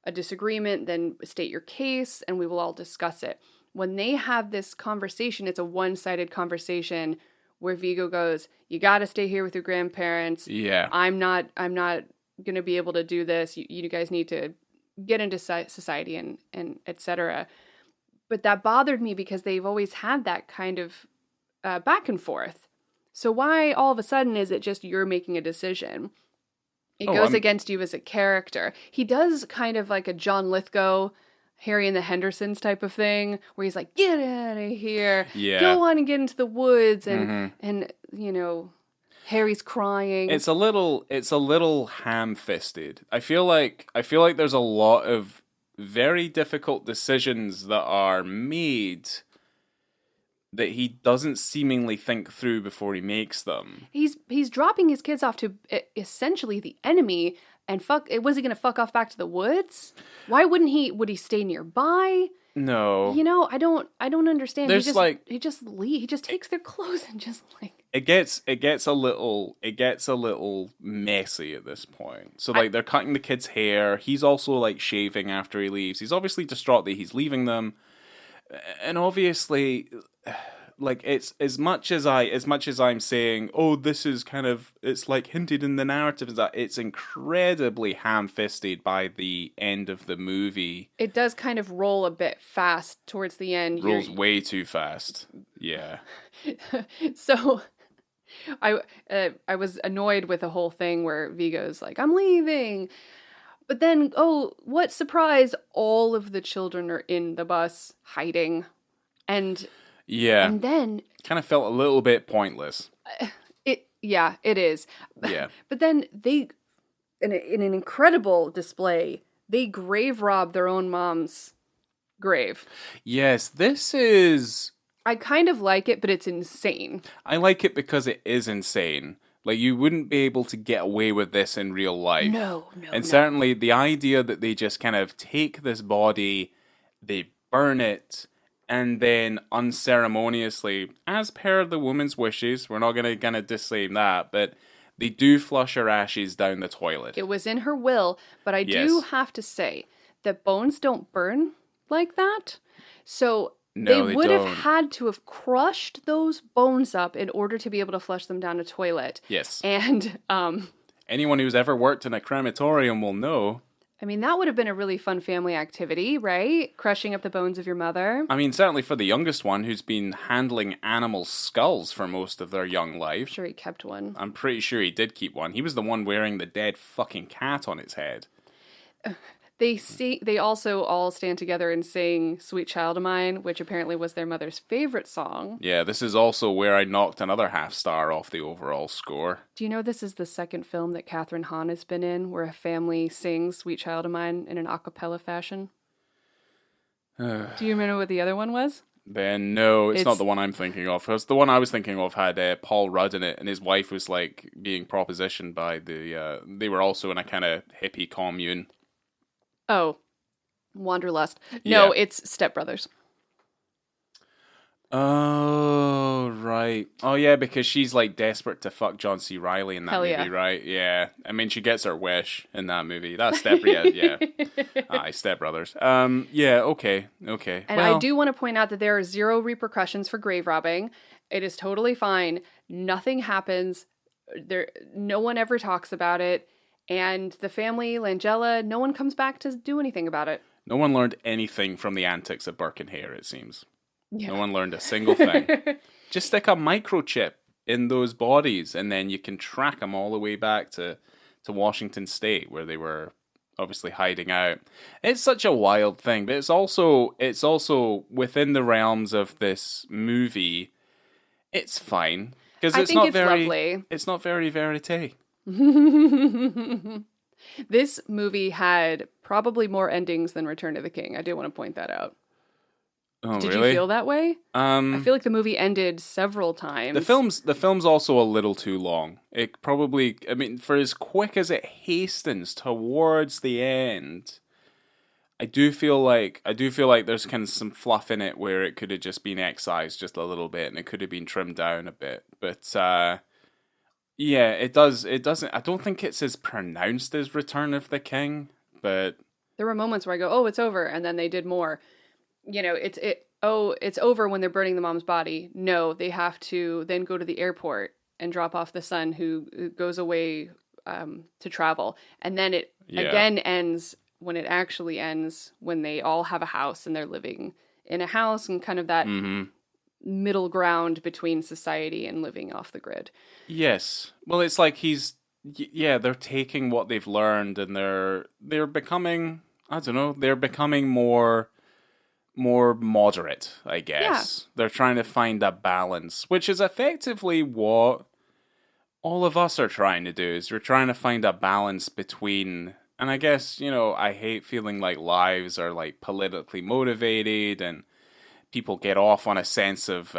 a disagreement, then state your case and we will all discuss it. When they have this conversation, it's a one-sided conversation where Vigo goes, you got to stay here with your grandparents. Yeah. I'm not going to be able to do this. You guys need to get into society and etc. But that bothered me because they've always had that kind of back and forth. So why all of a sudden is it just you're making a decision? It goes against you as a character. He does kind of like a John Lithgow, Harry and the Hendersons type of thing, where he's like, get out of here. Yeah. Go on and get into the woods. And you know, Harry's crying. It's a little ham-fisted. I feel like there's a lot of very difficult decisions that are made that he doesn't seemingly think through before he makes them. He's dropping his kids off to essentially the enemy, and was he going to fuck off back to the woods? Would he stay nearby? No. You know, I don't understand. There's he just takes their clothes and just like it gets a little messy at this point. So like they're cutting the kid's hair. He's also like shaving after he leaves. He's obviously distraught that he's leaving them. And obviously, like it's as much as I'm saying, oh, this is kind of, it's like hinted in the narrative, is that it's incredibly ham-fisted by the end of the movie. It does kind of roll a bit fast towards the end. Rolls way too fast. Yeah. So I was annoyed with the whole thing where Vigo's like, I'm leaving. But then, oh, what surprise, all of the children are in the bus hiding. And then kind of felt a little bit pointless. It is. Yeah. But then they, in an incredible display, they grave rob their own mom's grave. Yes, this is... I kind of like it, but it's insane. I like it because it is insane. Like, you wouldn't be able to get away with this in real life. No. And certainly the idea that they just kind of take this body, they burn it, and then unceremoniously, as per the woman's wishes, we're not going to disclaim that, but they do flush her ashes down the toilet. It was in her will, but I do have to say that bones don't burn like that. So... No, they would have had to have crushed those bones up in order to be able to flush them down a toilet. Yes. And anyone who's ever worked in a crematorium will know. I mean, that would have been a really fun family activity, right? Crushing up the bones of your mother. I mean, certainly for the youngest one who's been handling animal skulls for most of their young life. I'm sure he kept one. I'm pretty sure he did keep one. He was the one wearing the dead fucking cat on his head. They also all stand together and sing Sweet Child of Mine, which apparently was their mother's favorite song. Yeah, this is also where I knocked another half star off the overall score. Do you know this is the second film that Catherine Hahn has been in where a family sings Sweet Child of Mine in an a cappella fashion? Do you remember what the other one was? Ben, no, it's not the one I'm thinking of. Because the one I was thinking of had Paul Rudd in it, and his wife was like being propositioned by they were also in a kind of hippie commune. Oh, Wanderlust. No, it's Step Brothers. Oh, right. Oh, yeah, because she's like desperate to fuck John C. Reilly in that movie, right? Yeah. I mean, she gets her wish in that movie. That's yeah. Step Brothers. Yeah, okay. And I do want to point out that there are zero repercussions for grave robbing. It is totally fine. Nothing happens. No one ever talks about it. And the family, Langella, no one comes back to do anything about it. No one learned anything from the antics of Burke and Hare, it seems. Yeah. No one learned a single thing. Just stick a microchip in those bodies, and then you can track them all the way back to Washington State, where they were obviously hiding out. It's such a wild thing, but it's also within the realms of this movie. It's fine because I think it's lovely. it's not very verite. This movie had probably more endings than Return of the King. I do want to point that out. Oh, Did really? you feel that way? I feel like the movie ended several times. The film's also a little too long. It probably, I mean, for as quick as it hastens towards the end, I do feel like there's kind of some fluff in it where it could have just been excised just a little bit and it could have been trimmed down a bit. But yeah, it doesn't. I don't think it's as pronounced as Return of the King, but There were moments where I go, "Oh, it's over," and then they did more. It's over when they're burning the mom's body. No, they have to then go to the airport and drop off the son who goes away to travel. And then it again ends when it actually ends, when they all have a house and they're living in a house and kind of that middle ground between society and living off the grid. yes. Well, it's like they're taking what they've learned and they're becoming, I don't know, they're becoming more moderate, I guess. They're trying to find a balance, which is effectively what all of us are trying to do, is we're trying to find a balance between, and I guess, I hate feeling like lives are like politically motivated and people get off on a sense of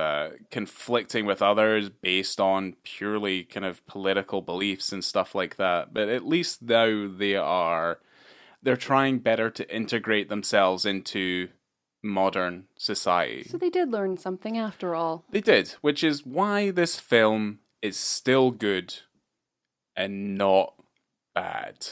conflicting with others based on purely kind of political beliefs and stuff like that. But at least now they're trying better to integrate themselves into modern society. So they did learn something after all. They did, which is why this film is still good and not bad.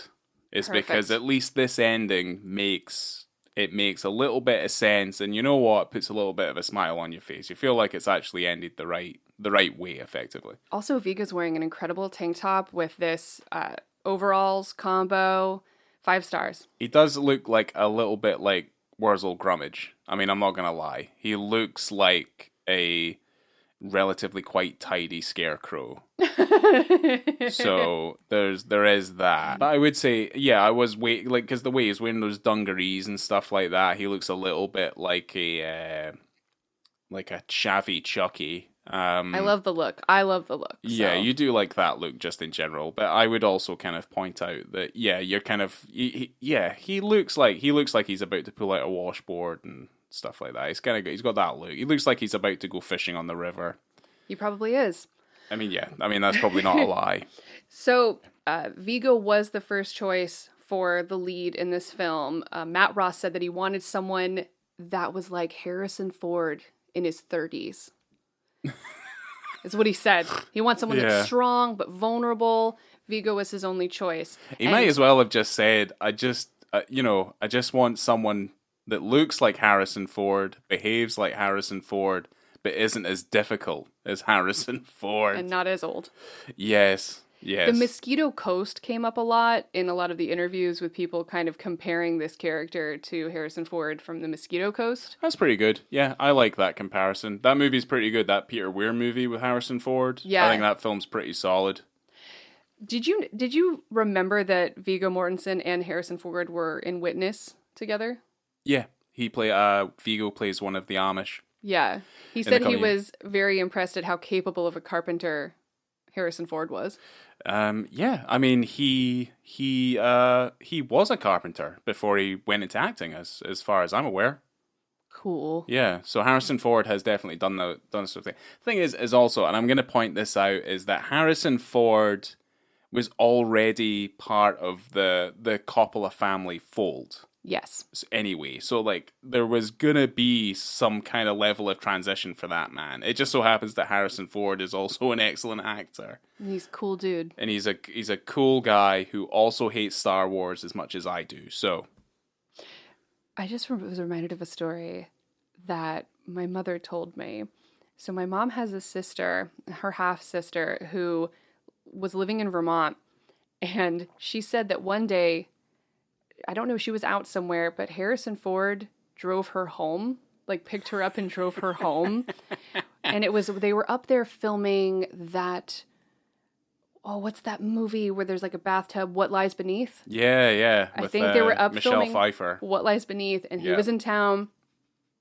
It's Perfect. because at least this ending makes a little bit of sense, and you know what? Puts a little bit of a smile on your face. You feel like it's actually ended the right way, effectively. Also, Viga's wearing an incredible tank top with this overalls combo. 5 stars. He does look like a little bit like Wurzel Grummage. I mean, I'm not gonna lie. He looks like a relatively quite tidy scarecrow. So there is that. But I would say, yeah, I was because the way he's wearing those dungarees and stuff like that, he looks a little bit like a Chavy Chucky. I love the look. Yeah, So. you do like that look just in general, but I would also kind of point out that you're kind of he looks like he's about to pull out a washboard and stuff like that. He's got that look. He looks like he's about to go fishing on the river. He probably is. I mean, that's probably not a lie. So, Vigo was the first choice for the lead in this film. Matt Ross said that he wanted someone that was like Harrison Ford in his 30s. Is what he said. He wants someone that's strong but vulnerable. Vigo was his only choice. He might as well have just said, I just want someone that looks like Harrison Ford, behaves like Harrison Ford, but isn't as difficult as Harrison Ford. And not as old. Yes. The Mosquito Coast came up a lot in a lot of the interviews with people kind of comparing this character to Harrison Ford from the Mosquito Coast. That's pretty good. Yeah, I like that comparison. That movie's pretty good, that Peter Weir movie with Harrison Ford. Yeah. I think that film's pretty solid. Did you remember that Viggo Mortensen and Harrison Ford were in Witness together? Yeah, Viggo plays one of the Amish. Yeah. He said he was very impressed at how capable of a carpenter Harrison Ford was. Yeah, I mean, he was a carpenter before he went into acting, as far as I'm aware. Cool. Yeah, so Harrison Ford has definitely done sort of thing. The thing is also, and I'm going to point this out, is that Harrison Ford was already part of the Coppola family fold. Yes. Anyway, so like there was gonna be some kind of level of transition for that man. It just so happens that Harrison Ford is also an excellent actor. He's a cool dude. And he's a cool guy who also hates Star Wars as much as I do. So I just was reminded of a story that my mother told me. So my mom has a sister, her half sister, who was living in Vermont, and she said that one day, I don't know, she was out somewhere, but Harrison Ford drove her home, like picked her up and drove her home. And they were up there filming that, oh, what's that movie where there's like a bathtub, What Lies Beneath? Yeah. I With, think they were up Michelle filming Pfeiffer. What Lies Beneath, and he was in town.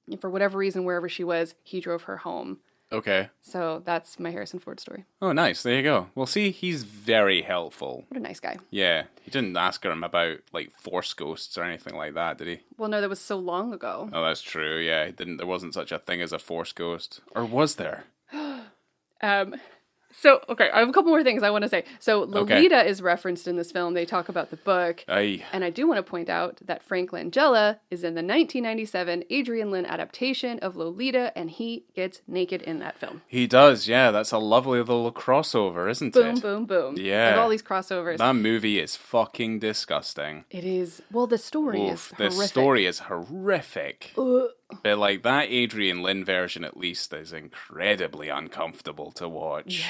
And for whatever reason, wherever she was, he drove her home. Okay. So that's my Harrison Ford story. Oh, nice. There you go. Well, see, he's very helpful. What a nice guy. Yeah. He didn't ask him about, like, force ghosts or anything like that, did he? Well, no, that was so long ago. Oh, that's true. Yeah, he didn't. There wasn't such a thing as a force ghost. Or was there? So, okay, I have a couple more things I want to say. So, Lolita is referenced in this film. They talk about the book. Aye. And I do want to point out that Frank Langella is in the 1997 Adrian Lyne adaptation of Lolita, and he gets naked in that film. He does, yeah. That's a lovely little crossover, isn't Boom, it? boom, boom. Yeah. With all these crossovers. That movie is fucking disgusting. It is. Well, the story is horrific. The story is horrific. But, like, that Adrian Lyne version, at least, is incredibly uncomfortable to watch. Yeah.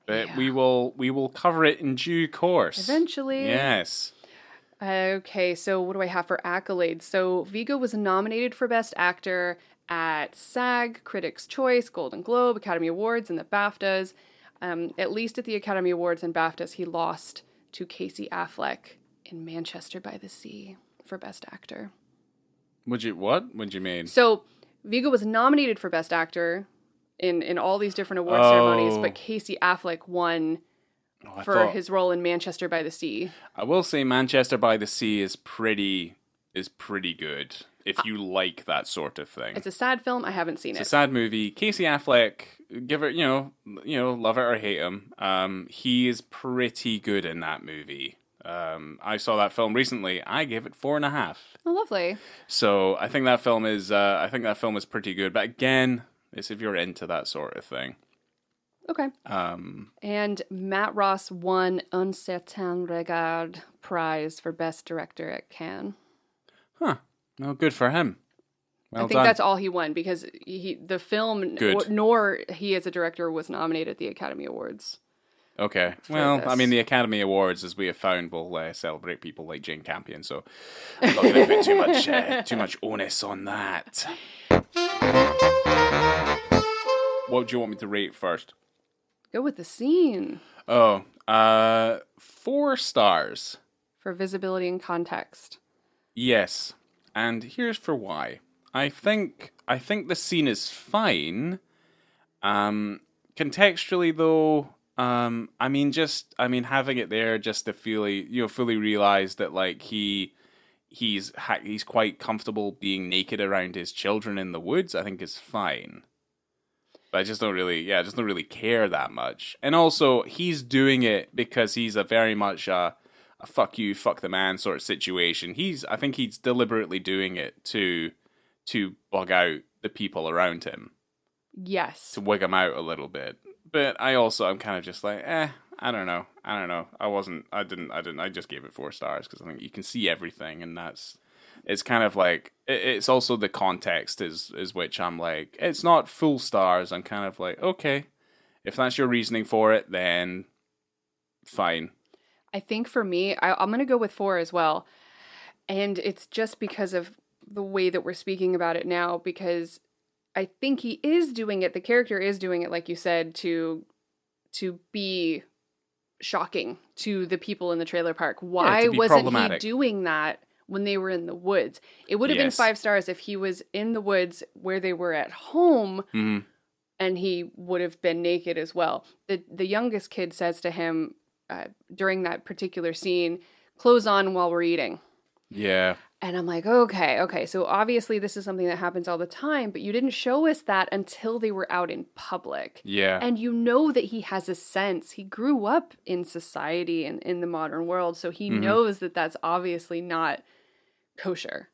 But we will cover it in due course. Eventually. Yes. Okay, so what do I have for accolades? So Viggo was nominated for Best Actor at SAG, Critics' Choice, Golden Globe, Academy Awards, and the BAFTAs. At least at the Academy Awards and BAFTAs, he lost to Casey Affleck in Manchester by the Sea for Best Actor. What would you mean? So Viggo was nominated for Best Actor in all these different award ceremonies, but Casey Affleck won for his role in Manchester by the Sea. I will say Manchester by the Sea is pretty good if you like that sort of thing. It's a sad film. I haven't seen it. It's a sad movie. Casey Affleck, give it, love it or hate him. He is pretty good in that movie. I saw that film recently. I gave it 4.5. Oh, lovely. So I think that film is pretty good. But again, it's if you're into that sort of thing. Okay. And Matt Ross won Un Certain Regard prize for Best Director at Cannes. Huh. Well, good for him. Well I think done. that's all he won because the film, nor he as a director, was nominated at the Academy Awards. Okay. Well, I mean, the Academy Awards, as we have found, will celebrate people like Jane Campion, so I'm not going to put too much onus on that. What do you want me to rate first? Go with the scene. 4 stars. For visibility and context. Yes. And here's for why. I think the scene is fine. Contextually, though, having it there just to fully realize that, like, he's quite comfortable being naked around his children in the woods, I think is fine. But I just don't really care that much. And also, he's doing it because he's a very much a fuck you, fuck the man sort of situation. I think he's deliberately doing it to bug out the people around him. Yes. To wig him out a little bit. But I'm kind of just like, I don't know. I just gave it 4 stars because I think you can see everything, and it's kind of like, it's also the context is which I'm like, it's not full stars. I'm kind of like, okay, if that's your reasoning for it, then fine. I think for me, I'm going to go with 4 as well. And it's just because of the way that we're speaking about it now, because I think he is doing it, the character is doing it, like you said, to be shocking to the people in the trailer park. Why wasn't he doing that when they were in the woods? It would have been 5 stars if he was in the woods where they were at home, and he would have been naked as well. The youngest kid says to him during that particular scene, "Clothes on while we're eating." Yeah. And I'm like, okay. So obviously this is something that happens all the time, but you didn't show us that until they were out in public. Yeah. And you know that he has a sense. He grew up in society and in the modern world, so he knows that that's obviously not kosher.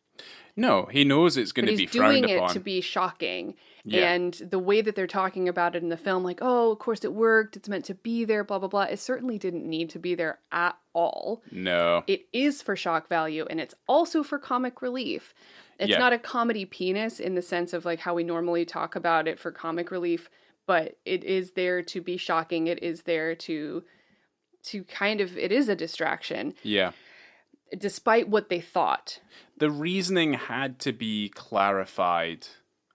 No, he knows it's going to be frowned upon. He's doing it to be shocking. Yeah. And the way that they're talking about it in the film, like, oh, of course it worked. It's meant to be there, blah, blah, blah. It certainly didn't need to be there at all. No. It is for shock value, and it's also for comic relief. It's not a comedy penis in the sense of like how we normally talk about it for comic relief, but it is there to be shocking. It is there to kind of, it is a distraction. Yeah. Despite what they thought. The reasoning had to be clarified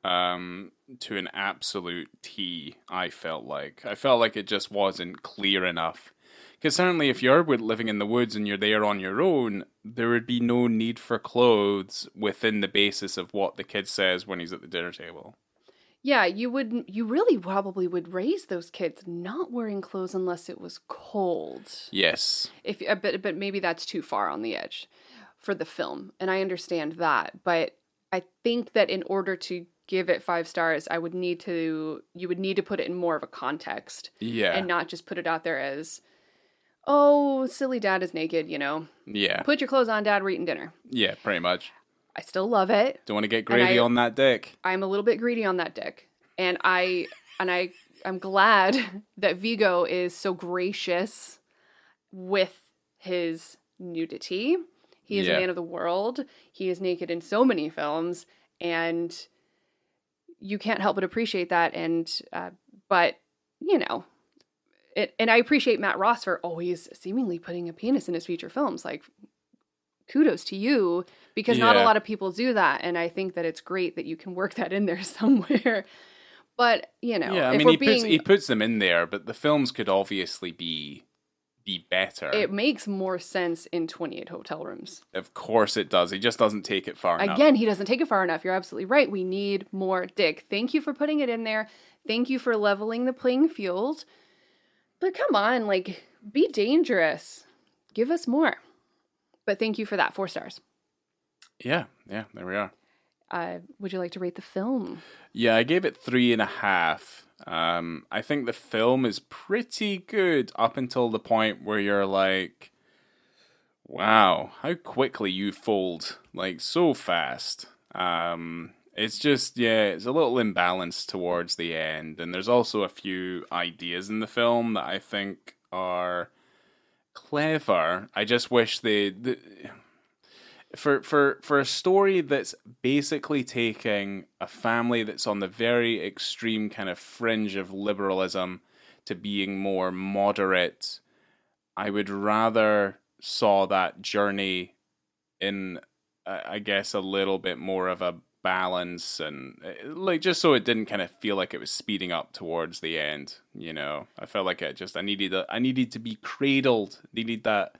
to an absolute T. I felt like it just wasn't clear enough. Because certainly, if you're living in the woods and you're there on your own, there would be no need for clothes within the basis of what the kid says when he's at the dinner table. Yeah, you really probably would raise those kids not wearing clothes unless it was cold. Yes. But maybe that's too far on the edge for the film, and I understand that. But I think that in order to give it 5 stars, you would need to put it in more of a context. Yeah. And not just put it out there as, oh, silly dad is naked, Yeah. Put your clothes on, dad, we're eating dinner. Yeah, pretty much. I still love it. Don't want to get gravy on that dick. I'm a little bit greedy on that dick. And I'm glad that Vigo is so gracious with his nudity. He is a man of the world. He is naked in so many films, and you can't help but appreciate that. And but and I appreciate Matt Ross for always seemingly putting a penis in his feature films. Like, kudos to you, because not a lot of people do that, and I think that it's great that you can work that in there somewhere. But I mean, he puts them in there, but the films could obviously be better. It makes more sense in 28 Hotel Rooms. Of course it does. He just doesn't take it far enough. Again, he doesn't take it far enough. You're absolutely right. We need more dick. Thank you for putting it in there. Thank you for leveling the playing field. But come on, be dangerous. Give us more. But thank you for that. 4 stars. Yeah, there we are. Would you like to rate the film? Yeah, I gave it 3.5. I think the film is pretty good up until the point where you're like, wow, how quickly you fold, so fast. It's just, it's a little imbalanced towards the end. And there's also a few ideas in the film that I think are clever. I just wish for a story that's basically taking a family that's on the very extreme kind of fringe of liberalism to being more moderate, I would rather saw that journey in, I guess, a little bit more of a balance, and just so it didn't kind of feel like it was speeding up towards the end. I felt like I needed to be cradled. Needed that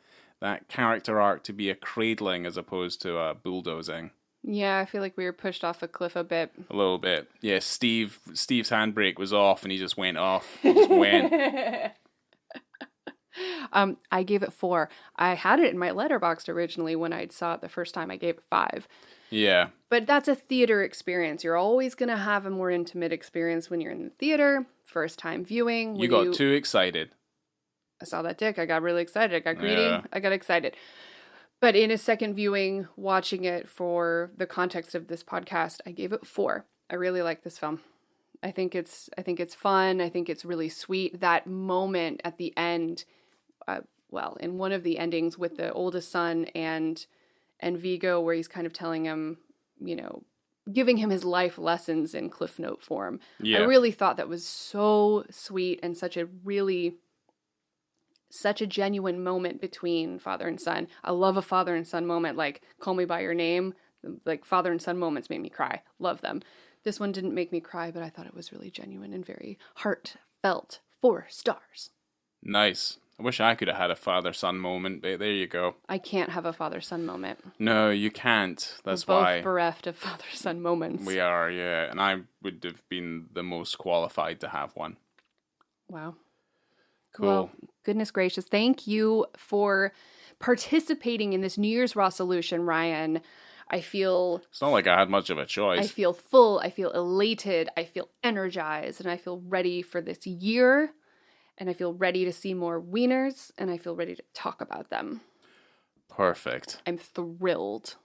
character arc to be a cradling as opposed to a bulldozing. Yeah, I feel like we were pushed off a cliff a bit. A little bit. Yeah, Steve's handbrake was off and he just went off. He just went. I gave it 4. I had it in my letterboxd originally when I saw it the first time. I gave it 5. Yeah. But that's a theater experience. You're always going to have a more intimate experience when you're in the theater. First time viewing. You got too excited. I saw that dick. I got really excited. I got greedy. Yeah. I got excited. But in a second viewing, watching it for the context of this podcast, I gave it 4. I really like this film. I think it's fun. I think it's really sweet. That moment at the end, in one of the endings with the oldest son and Vigo, where he's kind of telling him, giving him his life lessons in Cliff Note form. Yeah. I really thought that was so sweet and such a genuine moment between father and son. I love a father and son moment, like Call Me By Your Name. Like, father and son moments made me cry. Love them. This one didn't make me cry, but I thought it was really genuine and very heartfelt. 4 stars. Nice. I wish I could have had a father-son moment, but there you go. I can't have a father-son moment. No, you can't. That's We're both why. Bereft of father-son moments. We are, yeah. And I would have been the most qualified to have one. Wow. Cool. Well, goodness gracious. Thank you for participating in this New Year's Ross-olution, Ryan. I feel... It's not like I had much of a choice. I feel full. I feel elated. I feel energized. And I feel ready for this year. And I feel ready to see more wieners. And I feel ready to talk about them. Perfect. I'm thrilled.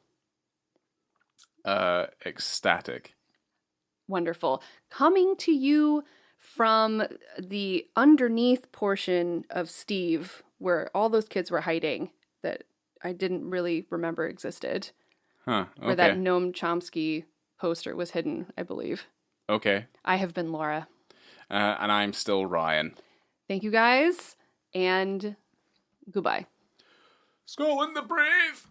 Ecstatic. Wonderful. Coming to you from the underneath portion of Steve, where all those kids were hiding that I didn't really remember existed. Huh, okay. Where that Noam Chomsky poster was hidden, I believe. Okay. I have been Laura. And I'm still Ryan. Thank you guys, and goodbye. Scotland the Brave!